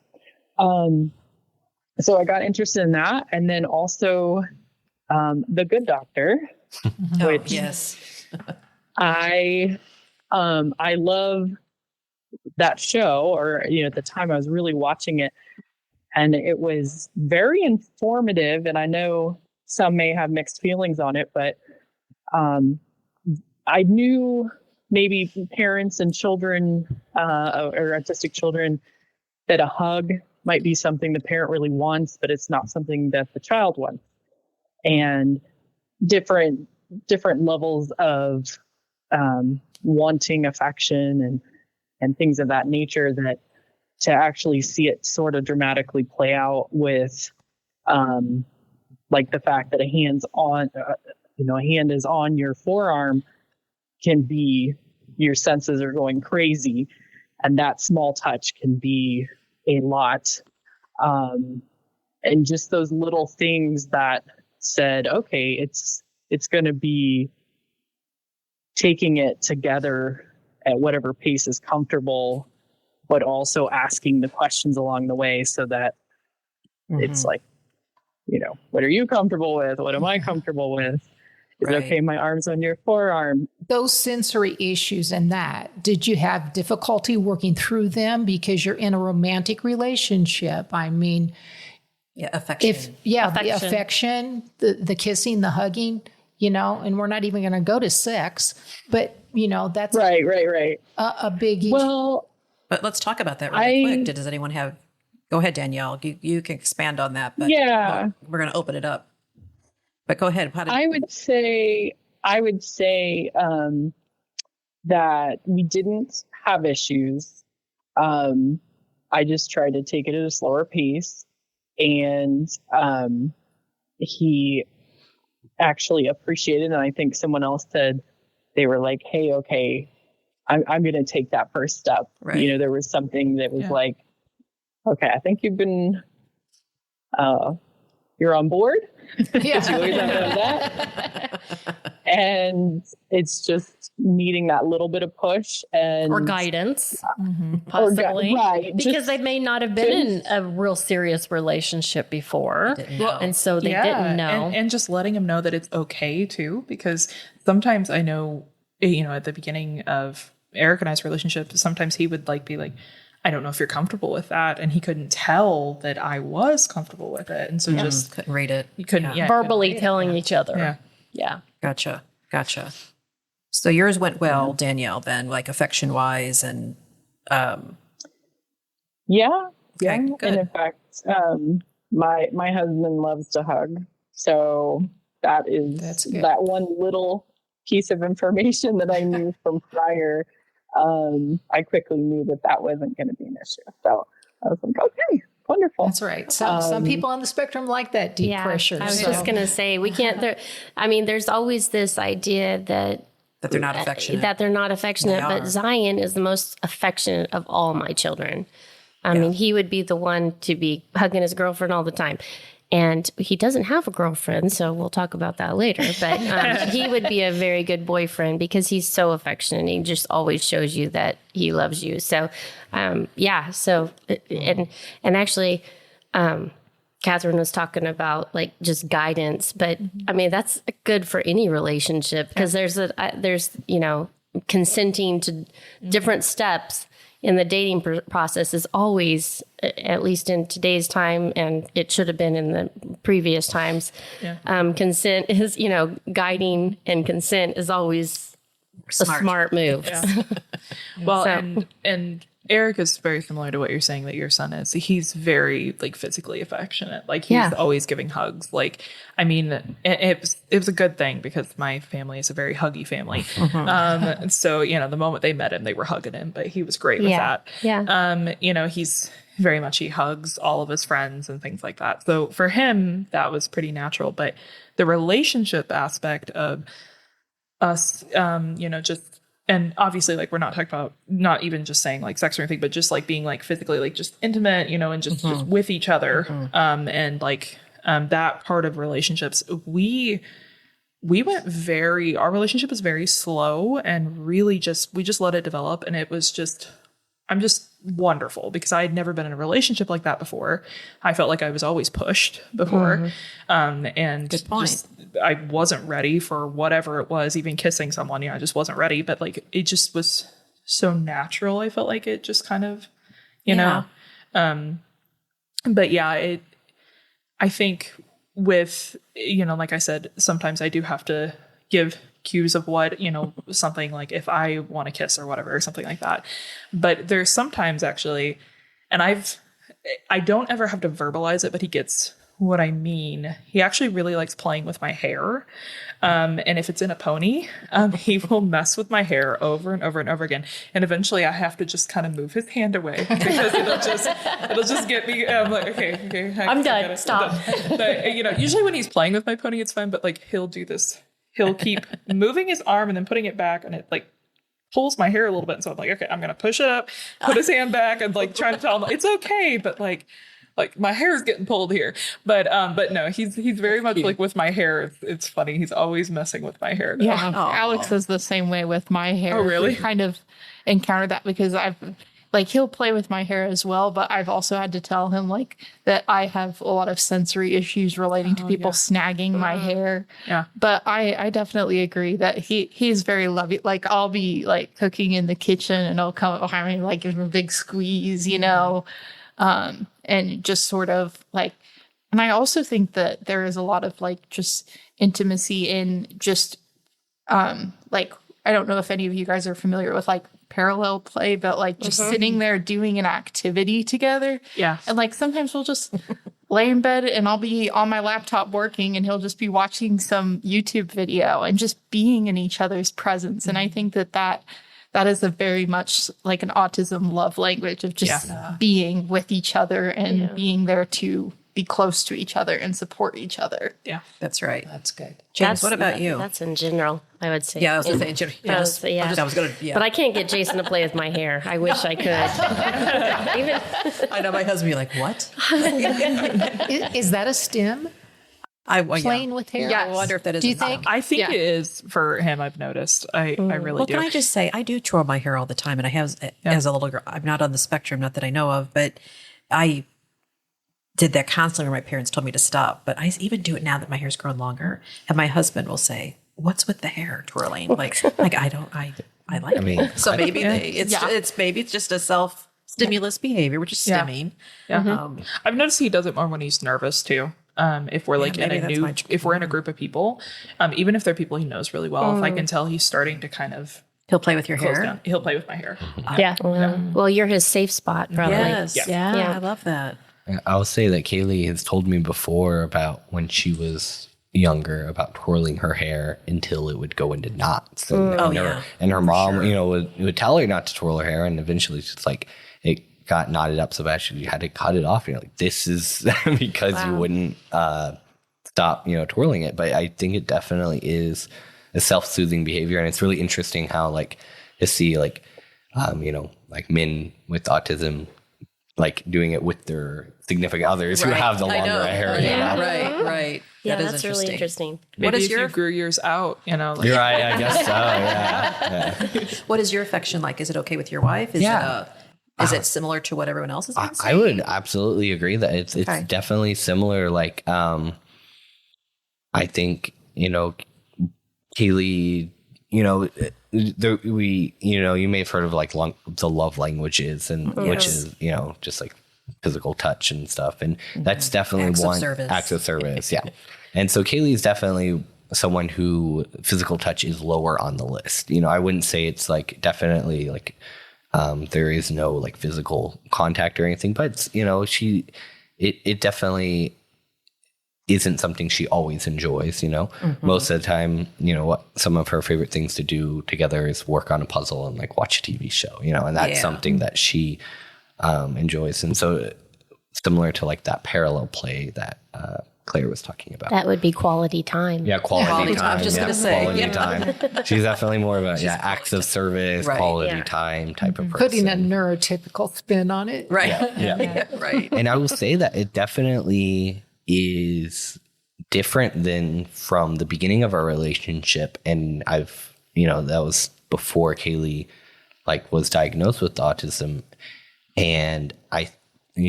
so I got interested in that. And then also The Good Doctor, which yes. I love that show, or, at the time I was really watching it, and it was very informative. And I know some may have mixed feelings on it, but I knew maybe parents and children or autistic children that a hug might be something the parent really wants, but it's not something that the child wants. And different levels of wanting affection and things of that nature, that to actually see it sort of dramatically play out with like the fact that a hand is on your forearm can be, your senses are going crazy, and that small touch can be a lot. And just those little things that said, okay, it's going to be taking it together at whatever pace is comfortable, but also asking the questions along the way, so that it's like, what are you comfortable with? What am I comfortable with? Is it okay, my arm's on your forearm? Those sensory issues and that, did you have difficulty working through them because you're in a romantic relationship? I mean, affection. The affection, the kissing, the hugging, and we're not even going to go to sex, but that's right. A big issue. Well, but let's talk about that really quick. Does anyone have? Go ahead, Danielle. You can expand on that. But we're going to open it up. But go ahead. I would say that we didn't have issues. I just tried to take it at a slower pace, and he actually appreciated. And I think someone else said, they were like, "Hey, okay, I'm going to take that first step." Right. There was something that was like, "Okay, I think you've been, you're on board." Yeah. You always have done that. And it's just needing that little bit of push or guidance, possibly, right? Because they may not have been in a real serious relationship before, and so they didn't know. And just letting them know that it's okay too, because sometimes I know, at the beginning of Eric and I's relationship, sometimes he would be like, I don't know if you're comfortable with that. And he couldn't tell that I was comfortable with it. And so just couldn't read it. You couldn't verbally telling each other. Yeah. Gotcha. So yours went well, Danielle, then, like affection wise and yeah. Good. And in fact, my husband loves to hug. So that's that one little piece of information that I knew from prior. I quickly knew that wasn't going to be an issue. So I was like, okay, wonderful. That's right. Some people on the spectrum like that deep pressure. I was just going to say, we can't, there's always this idea that they're not affectionate. But Zion is the most affectionate of all my children. I mean, he would be the one to be hugging his girlfriend all the time. And he doesn't have a girlfriend, so we'll talk about that later. But he would be a very good boyfriend because he's so affectionate. He just always shows you that he loves you. So, So, and actually, Catherine was talking about just guidance, but I mean that's good for any relationship because there's consenting to different steps in the dating process is always, at least in today's time, and it should have been in the previous times, consent is, guiding, and consent is always a smart move. Yeah. Well, and Eric is very similar to what you're saying that your son is. He's very like physically affectionate. Like he's always giving hugs. Like, I mean, it was a good thing because my family is a very huggy family. So, you know, the moment they met him, they were hugging him, but he was great with that. Yeah. You know, he's very much, he hugs all of his friends and things like that. So for him, that was pretty natural. But the relationship aspect of us, you know, just, and obviously, like, we're not talking about not even just saying like sex or anything, but just like being like physically, like just intimate, you know, and just with each other. And like that part of relationships, we went our relationship was very slow and really we just let it develop. And it was I'm just wonderful because I had never been in a relationship like that before. I felt like I was always pushed before. And Good point. just, I wasn't ready for whatever it was, even kissing someone. Yeah, I just wasn't ready. But like, it just was so natural. I felt like it just kind of, you know, but yeah, I think with, you know, like I said, sometimes I do have to give cues of what, you know, something like if I want to kiss or whatever, or something like that. But there's sometimes actually, and I don't ever have to verbalize it, but he gets what I mean. He actually really likes playing with my hair. And if it's in a pony, he will mess with my hair over and over and over again. And eventually I have to just kind of move his hand away because it'll just get me. I'm like, okay. I'm done. Stop. But, you know, usually when he's playing with my pony, it's fine. But like, he'll do this. He'll keep moving his arm and then putting it back, and it like pulls my hair a little bit. And so I'm like, okay, I'm going to push it up, put his hand back, and like trying to tell him it's okay. But like my hair is getting pulled here. But no, he's very much like with my hair. It's funny. He's always messing with my hair. Yeah. Alex is the same way with my hair. Oh, really? We kind of encountered that because he'll play with my hair as well, but I've also had to tell him like that I have a lot of sensory issues relating to people snagging my hair. Yeah. But I definitely agree that he's very loving. Like I'll be like cooking in the kitchen and he'll come behind me, like give him a big squeeze, you know, and just sort of like, and I also think that there is a lot of like just intimacy in just, like, I don't know if any of you guys are familiar with like parallel play, but like just sitting there doing an activity together. Yeah. And like sometimes we'll just lay in bed and I'll be on my laptop working and he'll just be watching some YouTube video and just being in each other's presence. And I think that is a very much like an autism love language of just being with each other and being there to be close to each other and support each other. Yeah. That's right. That's good. James, what about you? That's in general, I would say. Yeah, I was going to say, But I can't get Jason to play with my hair. I wish I could. I know my husband be like, what? Is that a stem? Playing with hair? Yeah, I wonder if that is. Do you think? I think it is for him. I've noticed. I really do. Can I just say, I do twirl my hair all the time, and I have as a little girl. I'm not on the spectrum, not that I know of, but I did that constantly when my parents told me to stop. But I even do it now that my hair's grown longer, and my husband will say, "What's with the hair twirling?" Like I like it. So maybe it's just a self-stimulus behavior, which is stimming. Yeah. I've noticed he does it more when he's nervous too. If we're like if we're in a group of people, even if they're people he knows really well, if I can tell he's starting to kind of He'll play with your hair. down, he'll play with my hair. Yeah. Well, you're his safe spot, probably. Yes. Yeah. I love that. I'll say that Kaylee has told me before about when she was younger about twirling her hair until it would go into knots. And her mom, would tell her not to twirl her hair, and eventually it's like it got knotted up so bad she had to cut it off. Like, this is because you wouldn't stop, twirling it. But I think it definitely is a self-soothing behavior, and it's really interesting how like to see like like men with autism like doing it with their significant others who have the longer hair. Right. Yeah, that is that's really interesting. Maybe if you grew yours out, You're right, I guess so. Yeah. What is your affection like? Is it okay with your wife? Is it similar to what everyone else is saying? I would absolutely agree that it's definitely similar. Like, I think, Kaylee, you may have heard of like the love languages, and which is, just like physical touch and stuff. And that's definitely acts of service. Yeah. And so Kaylee is definitely someone who physical touch is lower on the list. I wouldn't say it's like definitely like There is no like physical contact or anything, but it's, it definitely isn't something she always enjoys, Most of the time, what some of her favorite things to do together is work on a puzzle and like watch a TV show, and that's something that she enjoys. And so similar to like that parallel play that Claire was talking about. That would be quality time. Yeah, quality time. I was just going to say. Quality time. She's definitely more of a acts of service, quality time type of person. Putting a neurotypical spin on it. Right. Yeah. Right. And I will say that it definitely is different than from the beginning of our relationship. And I've, that was before Kaylee like was diagnosed with autism. And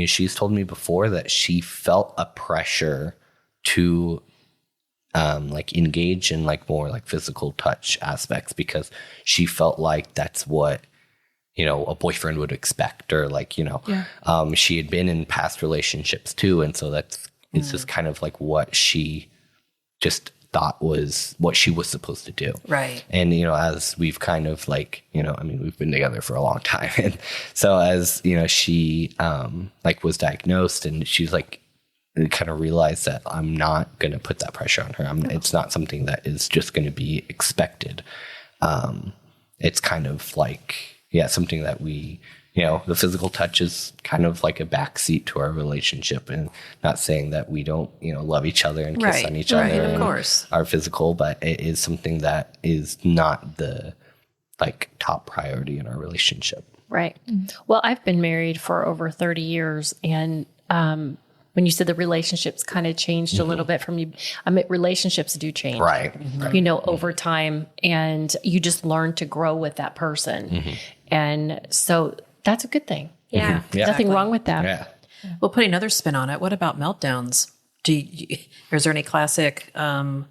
she's told me before that she felt a pressure to like engage in like more like physical touch aspects because she felt like that's what a boyfriend would expect, or like she had been in past relationships too, and so it's just kind of like what she just thought was what she was supposed to do. Right. And as we've kind of like we've been together for a long time, and so as she like was diagnosed, and she's like kind of realized that I'm not going to put that pressure on her. It's not something that is just going to be expected. It's kind of like, something that we, the physical touch is kind of like a backseat to our relationship, and not saying that we don't, love each other and kiss on each other. Of course. Are physical, but it is something that is not the like top priority in our relationship. Right. Well, I've been married for over 30 years, and when you said the relationships kind of changed a little bit from you, relationships do change, right? Over time, and you just learn to grow with that person. And so that's a good thing. Yeah. Nothing wrong with that. Yeah. Well, putting another spin on it, what about meltdowns? Is there any classic autism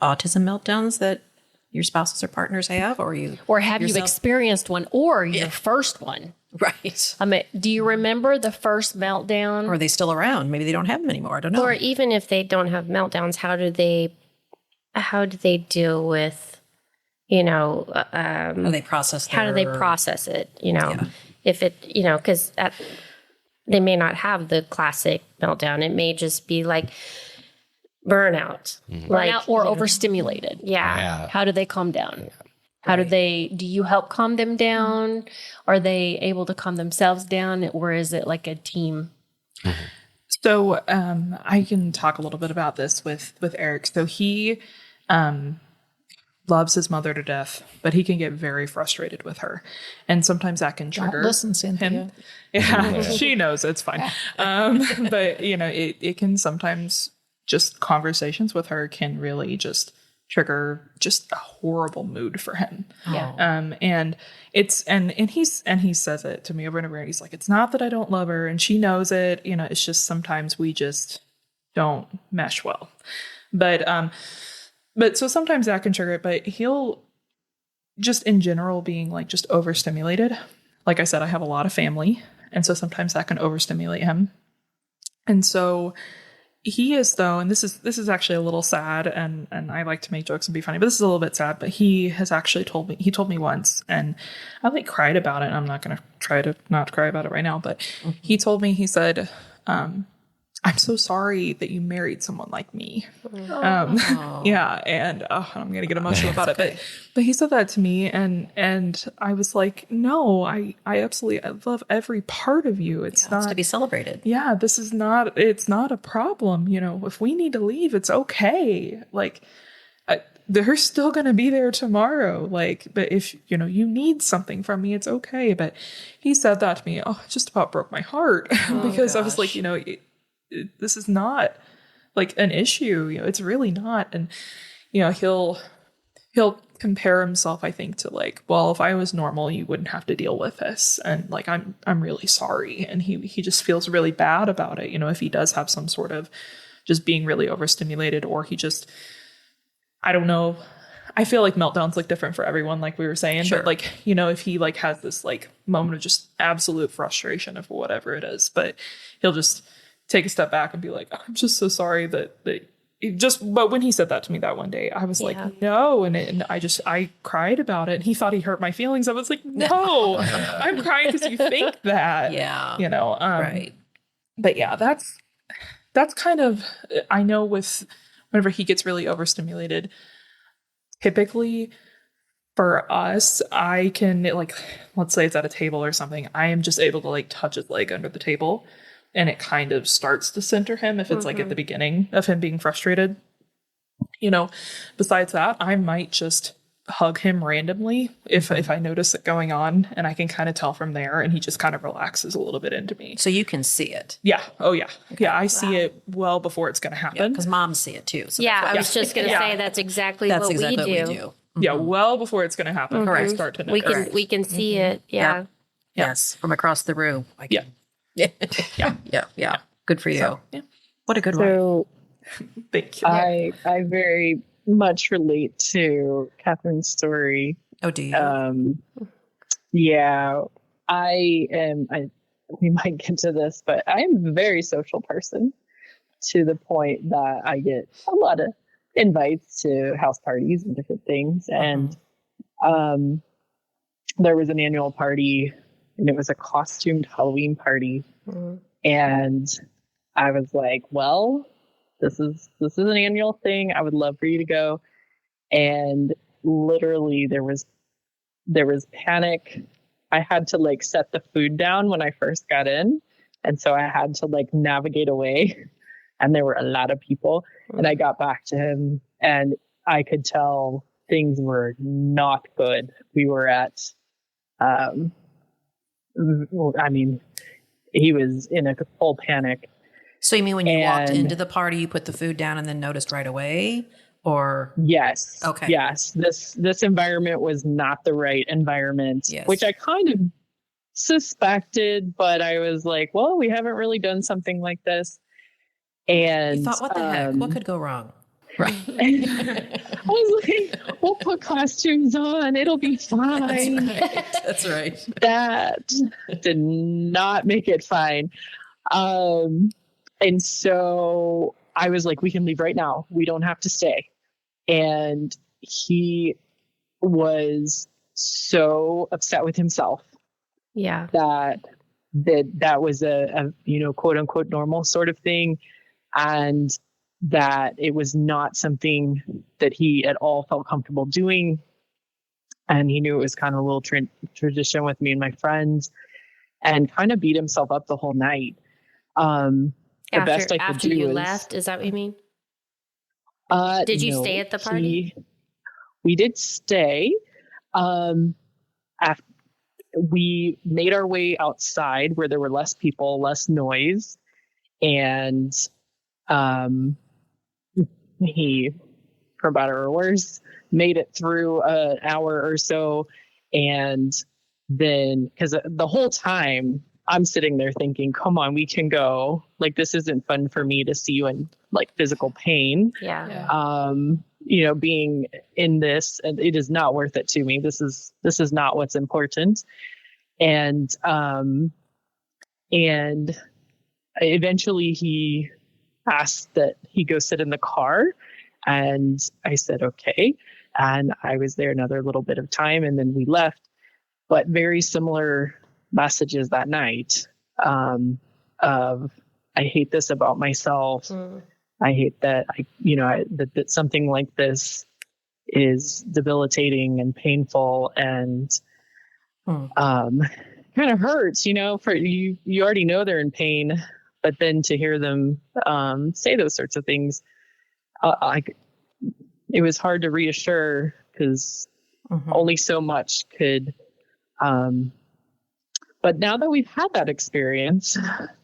meltdowns that your spouses or partners have, or have you experienced one, or your first one? Right. Do you remember the first meltdown? Or are they still around? Maybe they don't have them anymore. I don't know. Or even if they don't have meltdowns, how do they deal with, how do they process how do they process it? If it, because they may not have the classic meltdown. It may just be like burnout, or overstimulated. Yeah. How do they calm down? Do you help calm them down? Are they able to calm themselves down, or is it like a team? So I can talk a little bit about this with Eric. So he loves his mother to death, but he can get very frustrated with her. And sometimes that can trigger Listen, Cynthia. him. Yeah, she knows it's fine. But, it can sometimes just conversations with her can really just trigger just a horrible mood for him. Yeah. And he says it to me over and over. He's like, it's not that I don't love her, and she knows it. It's just sometimes we just don't mesh well. But so sometimes that can trigger it, but he'll just in general being like just overstimulated. Like I said, I have a lot of family, and so sometimes that can overstimulate him. And so he is, though, and this is actually a little sad, and I like to make jokes and be funny, but this is a little bit sad, but he has actually told me once, and I like cried about it, and I'm not going to try to not cry about it right now, but he told me, he said, I'm so sorry that you married someone like me. Yeah. And I'm going to get emotional about it, but he said that to me, and I was like, no, I love every part of you. It's not to be celebrated. Yeah. It's not a problem. If we need to leave, it's okay. Like, they're still going to be there tomorrow. Like, but if, you need something from me, it's okay. But he said that to me. Oh, it just about broke my heart because I was like, this is not like an issue, it's really not. And, he'll compare himself, I think, to like, well, if I was normal, you wouldn't have to deal with this. And like, I'm really sorry. And he just feels really bad about it. If he does have some sort of just being really overstimulated, or he just, I don't know. I feel like meltdowns look different for everyone, like we were saying. Sure. But like, if he like has this like moment of just absolute frustration of whatever it is, but he'll just take a step back and be like, I'm just so sorry that but when he said that to me that one day, I was like, no. And I cried about it. And he thought he hurt my feelings. I was like, no, I'm crying because you think that. Yeah. Right. But yeah, that's kind of, I know whenever he gets really overstimulated, typically for us, I can, like, let's say it's at a table or something, I am just able to like touch his leg under the table. And it kind of starts to center him if it's like at the beginning of him being frustrated. Besides that, I might just hug him randomly if I notice it going on, and I can kind of tell from there, and he just kind of relaxes a little bit into me. So you can see it. Yeah. Oh yeah. Okay. Yeah. I see it well before it's going to happen. Because moms see it too. So I was just going to say that's exactly what we do. Mm-hmm. Yeah. Well before it's going to happen. Correct. I start to know. We can see it. Yeah. Yes. From across the room. Yeah. Yeah. Good for you. So, yeah. What a good one. So thank you. I very much relate to Catherine's story. Oh, do you? Yeah, we might get to this, but I am a very social person to the point that I get a lot of invites to house parties and different things. And there was an annual party, and it was a costumed Halloween party. And I was like, well, this is an annual thing. I would love for you to go. And literally there was panic. I had to like set the food down when I first got in. And so I had to like navigate away, and there were a lot of people. And I got back to him, and I could tell things were not good. We were at, he was in a full panic. So you mean when you walked into the party, you put the food down and then noticed right away? Or yes. Okay. Yes. This environment was not the right environment, which I kind of suspected, but I was like, well, we haven't really done something like this. And you thought, what the heck? What could go wrong? Right. I was like, we'll put costumes on. It'll be fine. That's right. That did not make it fine. And so I was like, we can leave right now. We don't have to stay. And he was so upset with himself. Yeah. That was a quote unquote normal sort of thing. And that it was not something that he at all felt comfortable doing. And he knew it was kind of a little tradition with me and my friends, and kind of beat himself up the whole night. The best I could do you was, left, is that what you mean? Did you stay at the party? We did stay. We made our way outside where there were less people, less noise, and he, for better or worse, made it through an hour or so. And then, because the whole time I'm sitting there thinking, come on, we can go. Like, this isn't fun for me to see you in like physical pain. Yeah. Being in this, and it is not worth it to me. This is not what's important. And eventually he asked that he go sit in the car, and I said, okay. And I was there another little bit of time, and then we left. But very similar messages that night of, I hate this about myself. I hate that that something like this is debilitating and painful, and kind of hurts, for you already know they're in pain, but then to hear them say those sorts of things, it was hard to reassure, because only so much could. But now that we've had that experience,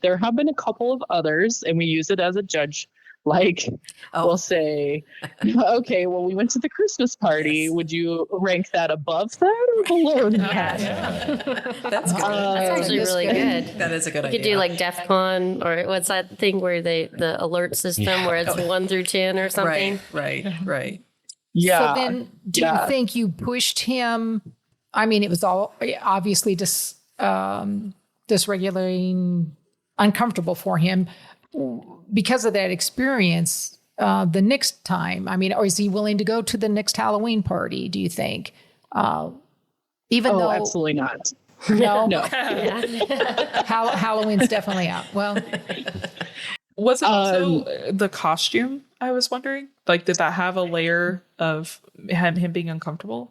there have been a couple of others, and we use it as a judge. Like, we'll say, okay, well, we went to the Christmas party. Yes. Would you rank that above that or below that? That's good. That's actually really good. That is a good idea. You could do like DEF CON, or what's that thing where the alert system where it's 1 through 10 or something? Right. Yeah. So then do you think you pushed him? I mean, it was all obviously dysregulating, uncomfortable for him. Because of that experience, the next time? I mean, or is he willing to go to the next Halloween party, do you think? Even though absolutely not. no, No. Halloween's definitely out. Well, Was it also the costume? I was wondering, like, did that have a layer of him being uncomfortable?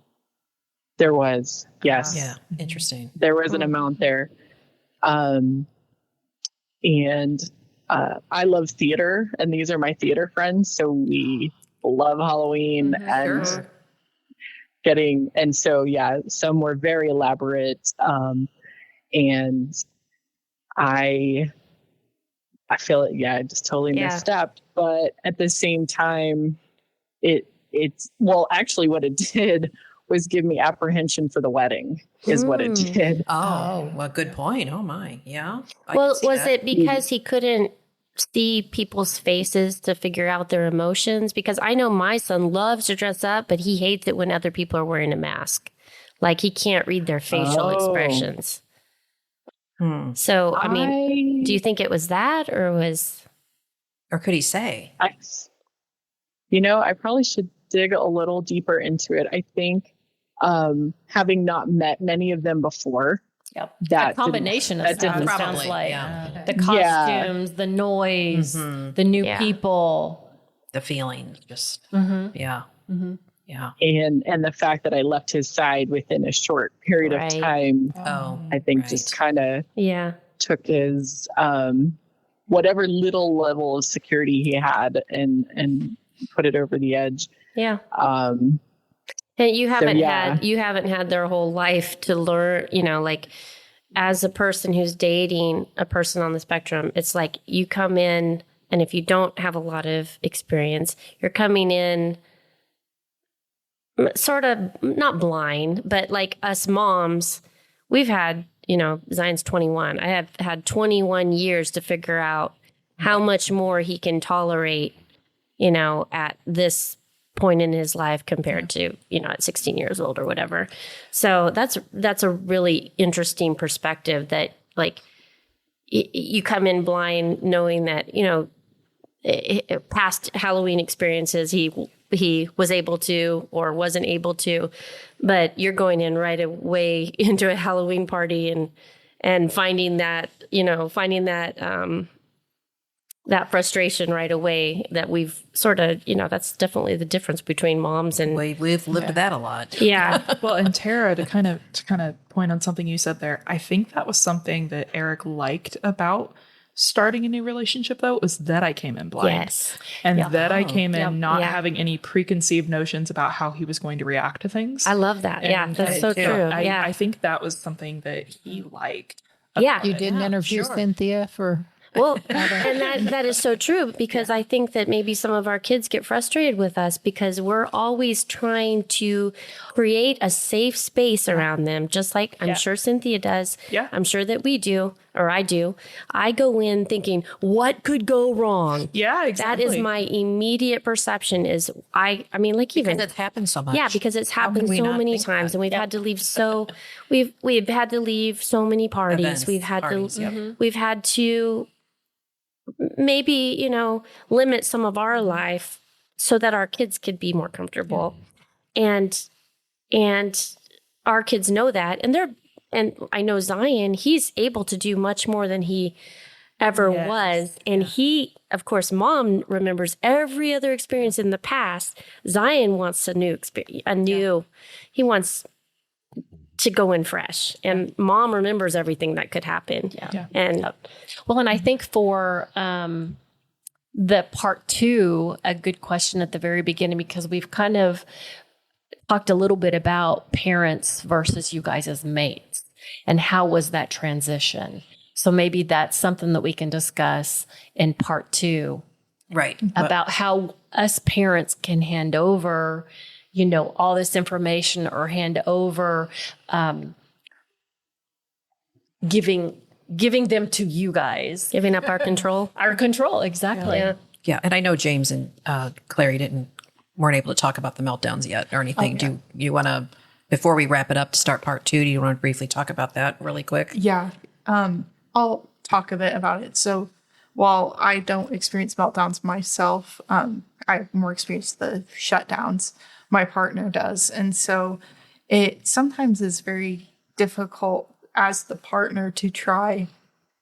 There was, yes. Yeah. Interesting. There was an amount there. And I love theater, and these are my theater friends. So we love Halloween and some were very elaborate. And I feel it. Yeah, I just totally misstepped. But at the same time, actually what it did was give me apprehension for the wedding is what it did. Oh, well, good point. Oh my. Yeah. Well, was it because he couldn't see people's faces to figure out their emotions? Because I know my son loves to dress up, but he hates it when other people are wearing a mask. Like he can't read their facial expressions. So, I mean, do you think it was that or could he say? I probably should dig a little deeper into it. I think having not met many of them before, that combination of stuff sounds like the costumes, the noise, the new people, the feeling, just yeah. And the fact that I left his side within a short period of time, I think just kind of took his whatever little level of security he had and put it over the edge. Yeah. And you haven't had their whole life to learn, like as a person who's dating a person on the spectrum, it's like you come in, and if you don't have a lot of experience, you're coming in sort of not blind, but like us moms, we've had, Zion's 21. I have had 21 years to figure out how much more he can tolerate, at this point in his life compared to, at 16 years old or whatever. So that's a really interesting perspective that like you come in blind knowing that, past Halloween experiences, he was able to or wasn't able to, but you're going in right away into a Halloween party and finding that, that frustration right away that we've sort of, that's definitely the difference between moms and we've lived that a lot. Yeah. Well, and Tara, to kind of point on something you said there, I think that was something that Eric liked about starting a new relationship, though, was that I came in blind. Yes. And that I came in not having any preconceived notions about how he was going to react to things. I love that. And that's so true. I think that was something that he liked. You didn't interview Cynthia for... Well, and that is so true, because I think that maybe some of our kids get frustrated with us because we're always trying to create a safe space around them, just like I'm sure Cynthia does. Yeah. I'm sure that we do, or I do. I go in thinking, what could go wrong? Yeah, exactly. That is my immediate perception is like because it's happened so much. Yeah, because it's happened so many times, and we've had to leave we've had to leave so many parties. Events, we've had to maybe, limit some of our life so that our kids could be more comfortable. And our kids know that. And I know Zion, he's able to do much more than he ever was. And he, of course, mom remembers every other experience in the past. Zion wants a new experience, he wants to go in fresh, and mom remembers everything that could happen. And I think for the part 2, a good question at the very beginning, because we've kind of talked a little bit about parents versus you guys as mates and how was that transition. So maybe that's something that we can discuss in part 2, right? About how us parents can hand over all this information, or hand over giving them to you guys. Giving up our control. Our control, exactly. Yeah. And I know James and Clary weren't able to talk about the meltdowns yet or anything. Do you want to, before we wrap it up to start part 2, do you want to briefly talk about that really quick? Yeah. I'll talk a bit about it. So while I don't experience meltdowns myself, I I have more experience with the shutdowns. My partner does. And so it sometimes is very difficult as the partner to try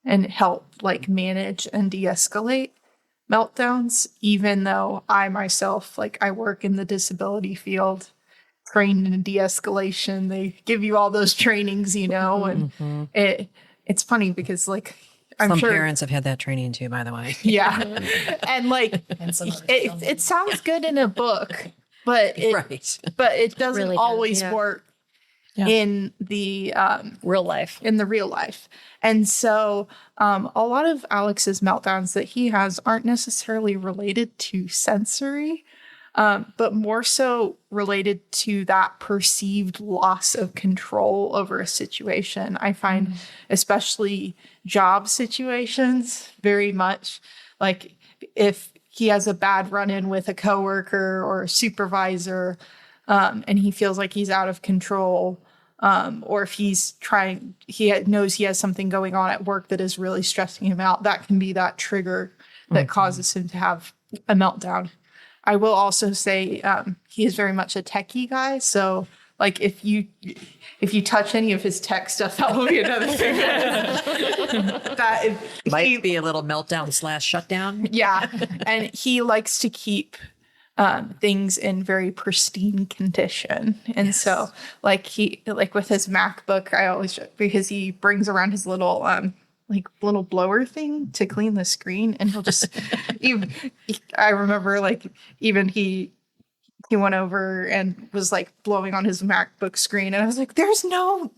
and help like manage and de-escalate meltdowns, even though I myself, like I work in the disability field, trained in de-escalation. They give you all those trainings, you know, and it's funny because like I'm Some sure parents have had that training too, by the way. yeah. And like it sounds good in a book, but it doesn't Really does, always yeah. work in the Real life. in the real life. And so a lot of Alex's meltdowns that he has aren't necessarily related to sensory, but more so related to that perceived loss of control over a situation. I find especially job situations very much like if he has a bad run-in with a coworker or a supervisor, and he feels like he's out of control, or if knows he has something going on at work that is really stressing him out, that can be that trigger that causes him to have a meltdown. I will also say he is very much a techie guy, so like if you touch any of his tech stuff, that will be another thing. That Might be a little meltdown / shutdown. yeah, and he likes to keep things in very pristine condition. And so like with his MacBook, I always, because he brings around his little little blower thing to clean the screen, and he'll just I remember like even he went over and was like blowing on his MacBook screen, and I was like, there's no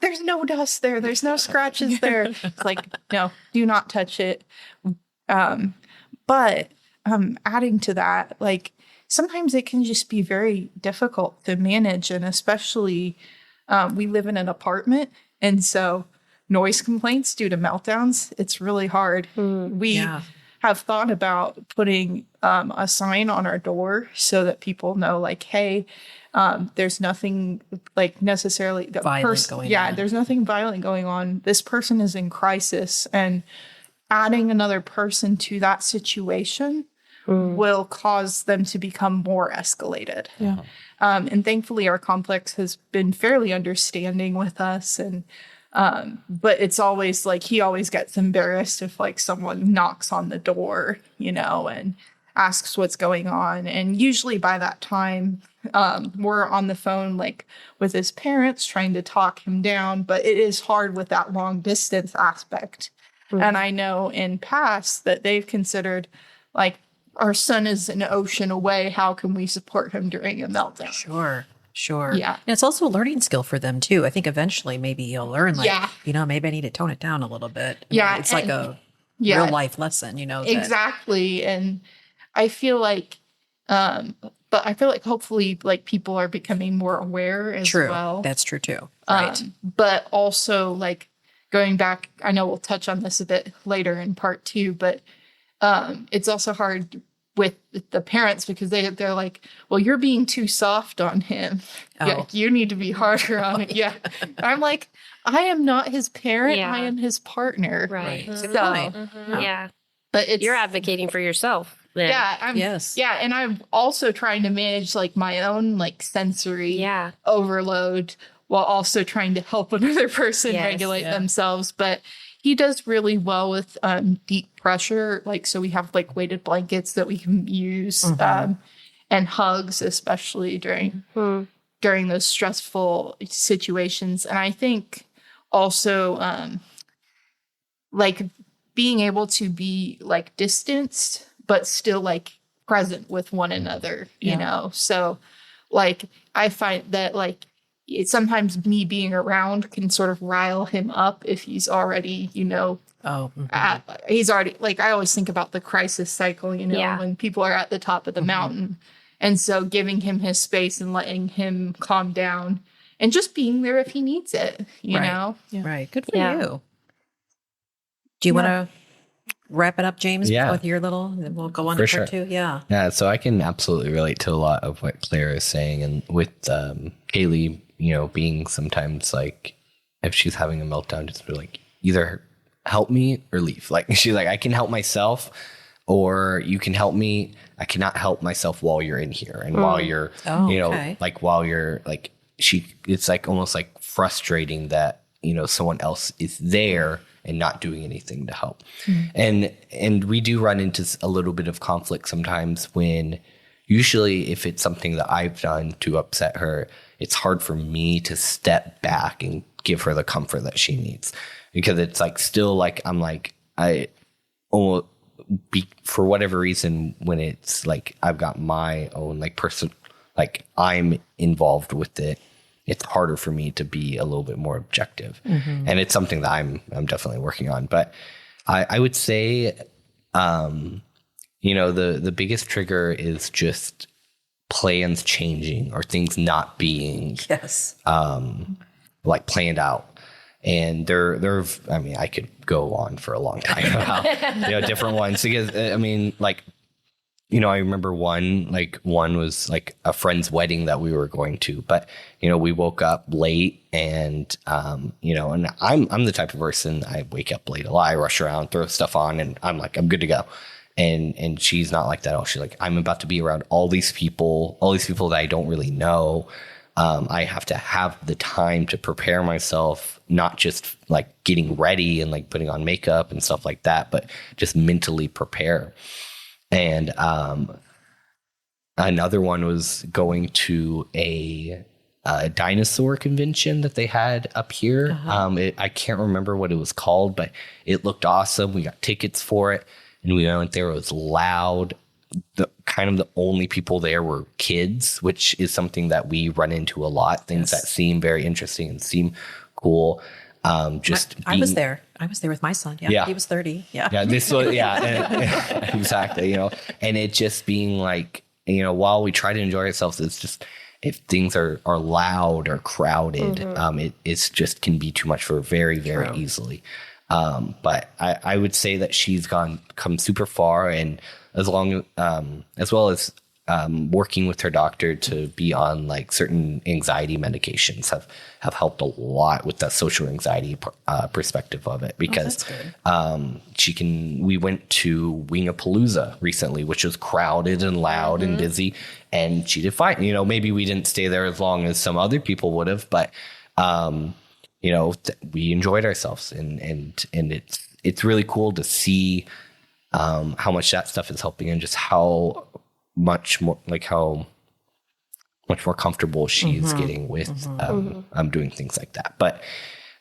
dust there, there's no scratches there. It's like, no, do not touch it. But adding to that, like sometimes it can just be very difficult to manage, and especially we live in an apartment, and so noise complaints due to meltdowns, it's really hard. We have thought about putting a sign on our door so that people know, like, hey, there's nothing like necessarily violent going on. There's nothing violent going on. This person is in crisis, and adding another person to that situation will cause them to become more escalated. Yeah. And thankfully, our complex has been fairly understanding with us, and but it's always like he always gets embarrassed if like someone knocks on the door, you know, and asks what's going on. And usually by that time, we're on the phone like with his parents trying to talk him down, but it is hard with that long distance aspect. And I know in past that they've considered like our son is an ocean away. How can we support him during a meltdown? Sure. Yeah. And it's also a learning skill for them too. I think eventually maybe you'll learn like, you know, maybe I need to tone it down a little bit. It's like a real life lesson, you know. Exactly. And I feel like, but I feel like hopefully like people are becoming more aware as well. That's true too. Right. But also like going back, I know we'll touch on this a bit later in part 2, but it's also hard with the parents because they're like, well, you're being too soft on him. Yeah, you need to be harder on him. Yeah. I'm like, I am not his parent. I am his partner. Right. So, Yeah. But You're advocating for yourself then. Yeah. Yeah. And I'm also trying to manage like my own like sensory overload while also trying to help another person regulate themselves. But he does really well with deep pressure. Like, so we have like weighted blankets that we can use, and hugs, especially during those stressful situations. And I think also like being able to be like distanced, but still like present with one another, you know? So like, I find that like, sometimes me being around can sort of rile him up if he's already, you know, he's already like, I always think about the crisis cycle, you know, when people are at the top of the mountain. And so giving him his space and letting him calm down and just being there if he needs it, you know? Yeah. Right. Good for you. Do you want to wrap it up, James, with your little, and then we'll go on to part 2? Yeah. So I can absolutely relate to a lot of what Claire is saying. And with Kaylee, you know, being sometimes like, if she's having a meltdown, just be like, either help me or leave. Like, she's like, I can help myself, or you can help me. I cannot help myself while you're in here. And while you're, like while you're like, it's like almost like frustrating that, someone else is there and not doing anything to help. And we do run into a little bit of conflict sometimes when usually if it's something that I've done to upset her, it's hard for me to step back and give her the comfort that she needs, because it's like still like I'm like for whatever reason, when it's like I've got my own like person, like I'm involved with it, it's harder for me to be a little bit more objective. And it's something that I'm definitely working on. But I would say, the biggest trigger is just plans changing or things not being like planned out. And I mean, I could go on for a long time about, different ones, because I mean, like, I remember one was like a friend's wedding that we were going to, but, we woke up late and, and I'm the type of person, I wake up late a lot, I rush around, throw stuff on, and I'm like, I'm good to go. And she's not like that at all. She's like, I'm about to be around all these people that I don't really know. I have to have the time to prepare myself, not just like getting ready and like putting on makeup and stuff like that, but just mentally prepare. And another one was going to a dinosaur convention that they had up here. I can't remember what it was called, but it looked awesome. We got tickets for it, and we went there. It was loud. The only people there were kids, which is something that we run into a lot. Things that seem very interesting and seem cool. I was there with my son. Yeah. He was 30. Yeah. Yeah. This was, exactly. And it just being like, while we try to enjoy ourselves, it's just, if things are loud or crowded, it's just can be too much for very, very easily. But I would say that she's come super far, and as well as working with her doctor to be on like certain anxiety medications have helped a lot with the social anxiety perspective of it, because we went to Wingapalooza recently, which was crowded and loud and busy, and she did fine. Maybe we didn't stay there as long as some other people would have, but we enjoyed ourselves, and it's really cool to see how much that stuff is helping, and just how much more comfortable she's getting with doing things like that. But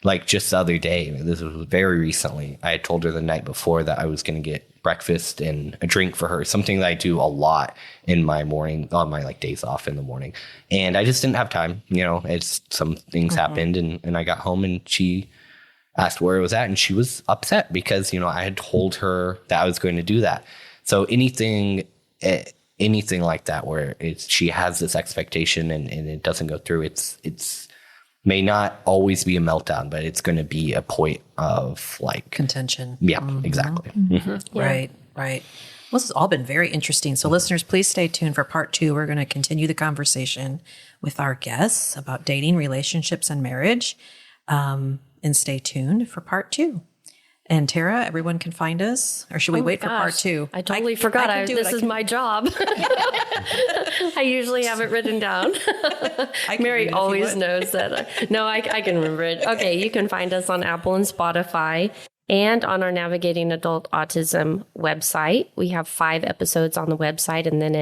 like just the other day, this was very recently, I had told her the night before that I was going to get breakfast and a drink for her, something that I do a lot in my morning, on my like days off in the morning. And I just didn't have time, it's some things happened, and I got home and she asked where it was at, and she was upset because, I had told her that I was going to do that. So anything like that, where she has this expectation and it doesn't go through, it's may not always be a meltdown, but it's going to be a point of like contention. Yeah, exactly. Yeah. Right. Well, this has all been very interesting. So listeners, please stay tuned for part 2. We're going to continue the conversation with our guests about dating, relationships, and marriage. And stay tuned for part 2. And Tara, everyone can find us, or should we wait for part 2? I totally forgot. This is my job. I usually have it written down. Mary always knows that. No, I can remember it. Okay, you can find us on Apple and Spotify, and on our Navigating Adult Autism website. We have 5 episodes on the website, and then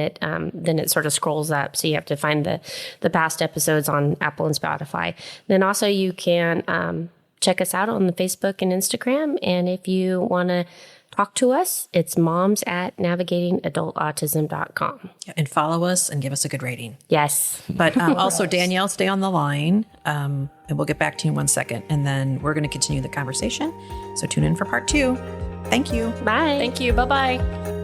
it sort of scrolls up, so you have to find the past episodes on Apple and Spotify. Then also you can check us out on the Facebook and Instagram. And if you want to talk to us, it's moms@navigatingadultautism.com. Yeah, and follow us and give us a good rating. Yes. But also, Danielle, stay on the line, and we'll get back to you in 1 second. And then we're going to continue the conversation. So tune in for part 2. Thank you. Bye. Thank you. Bye-bye.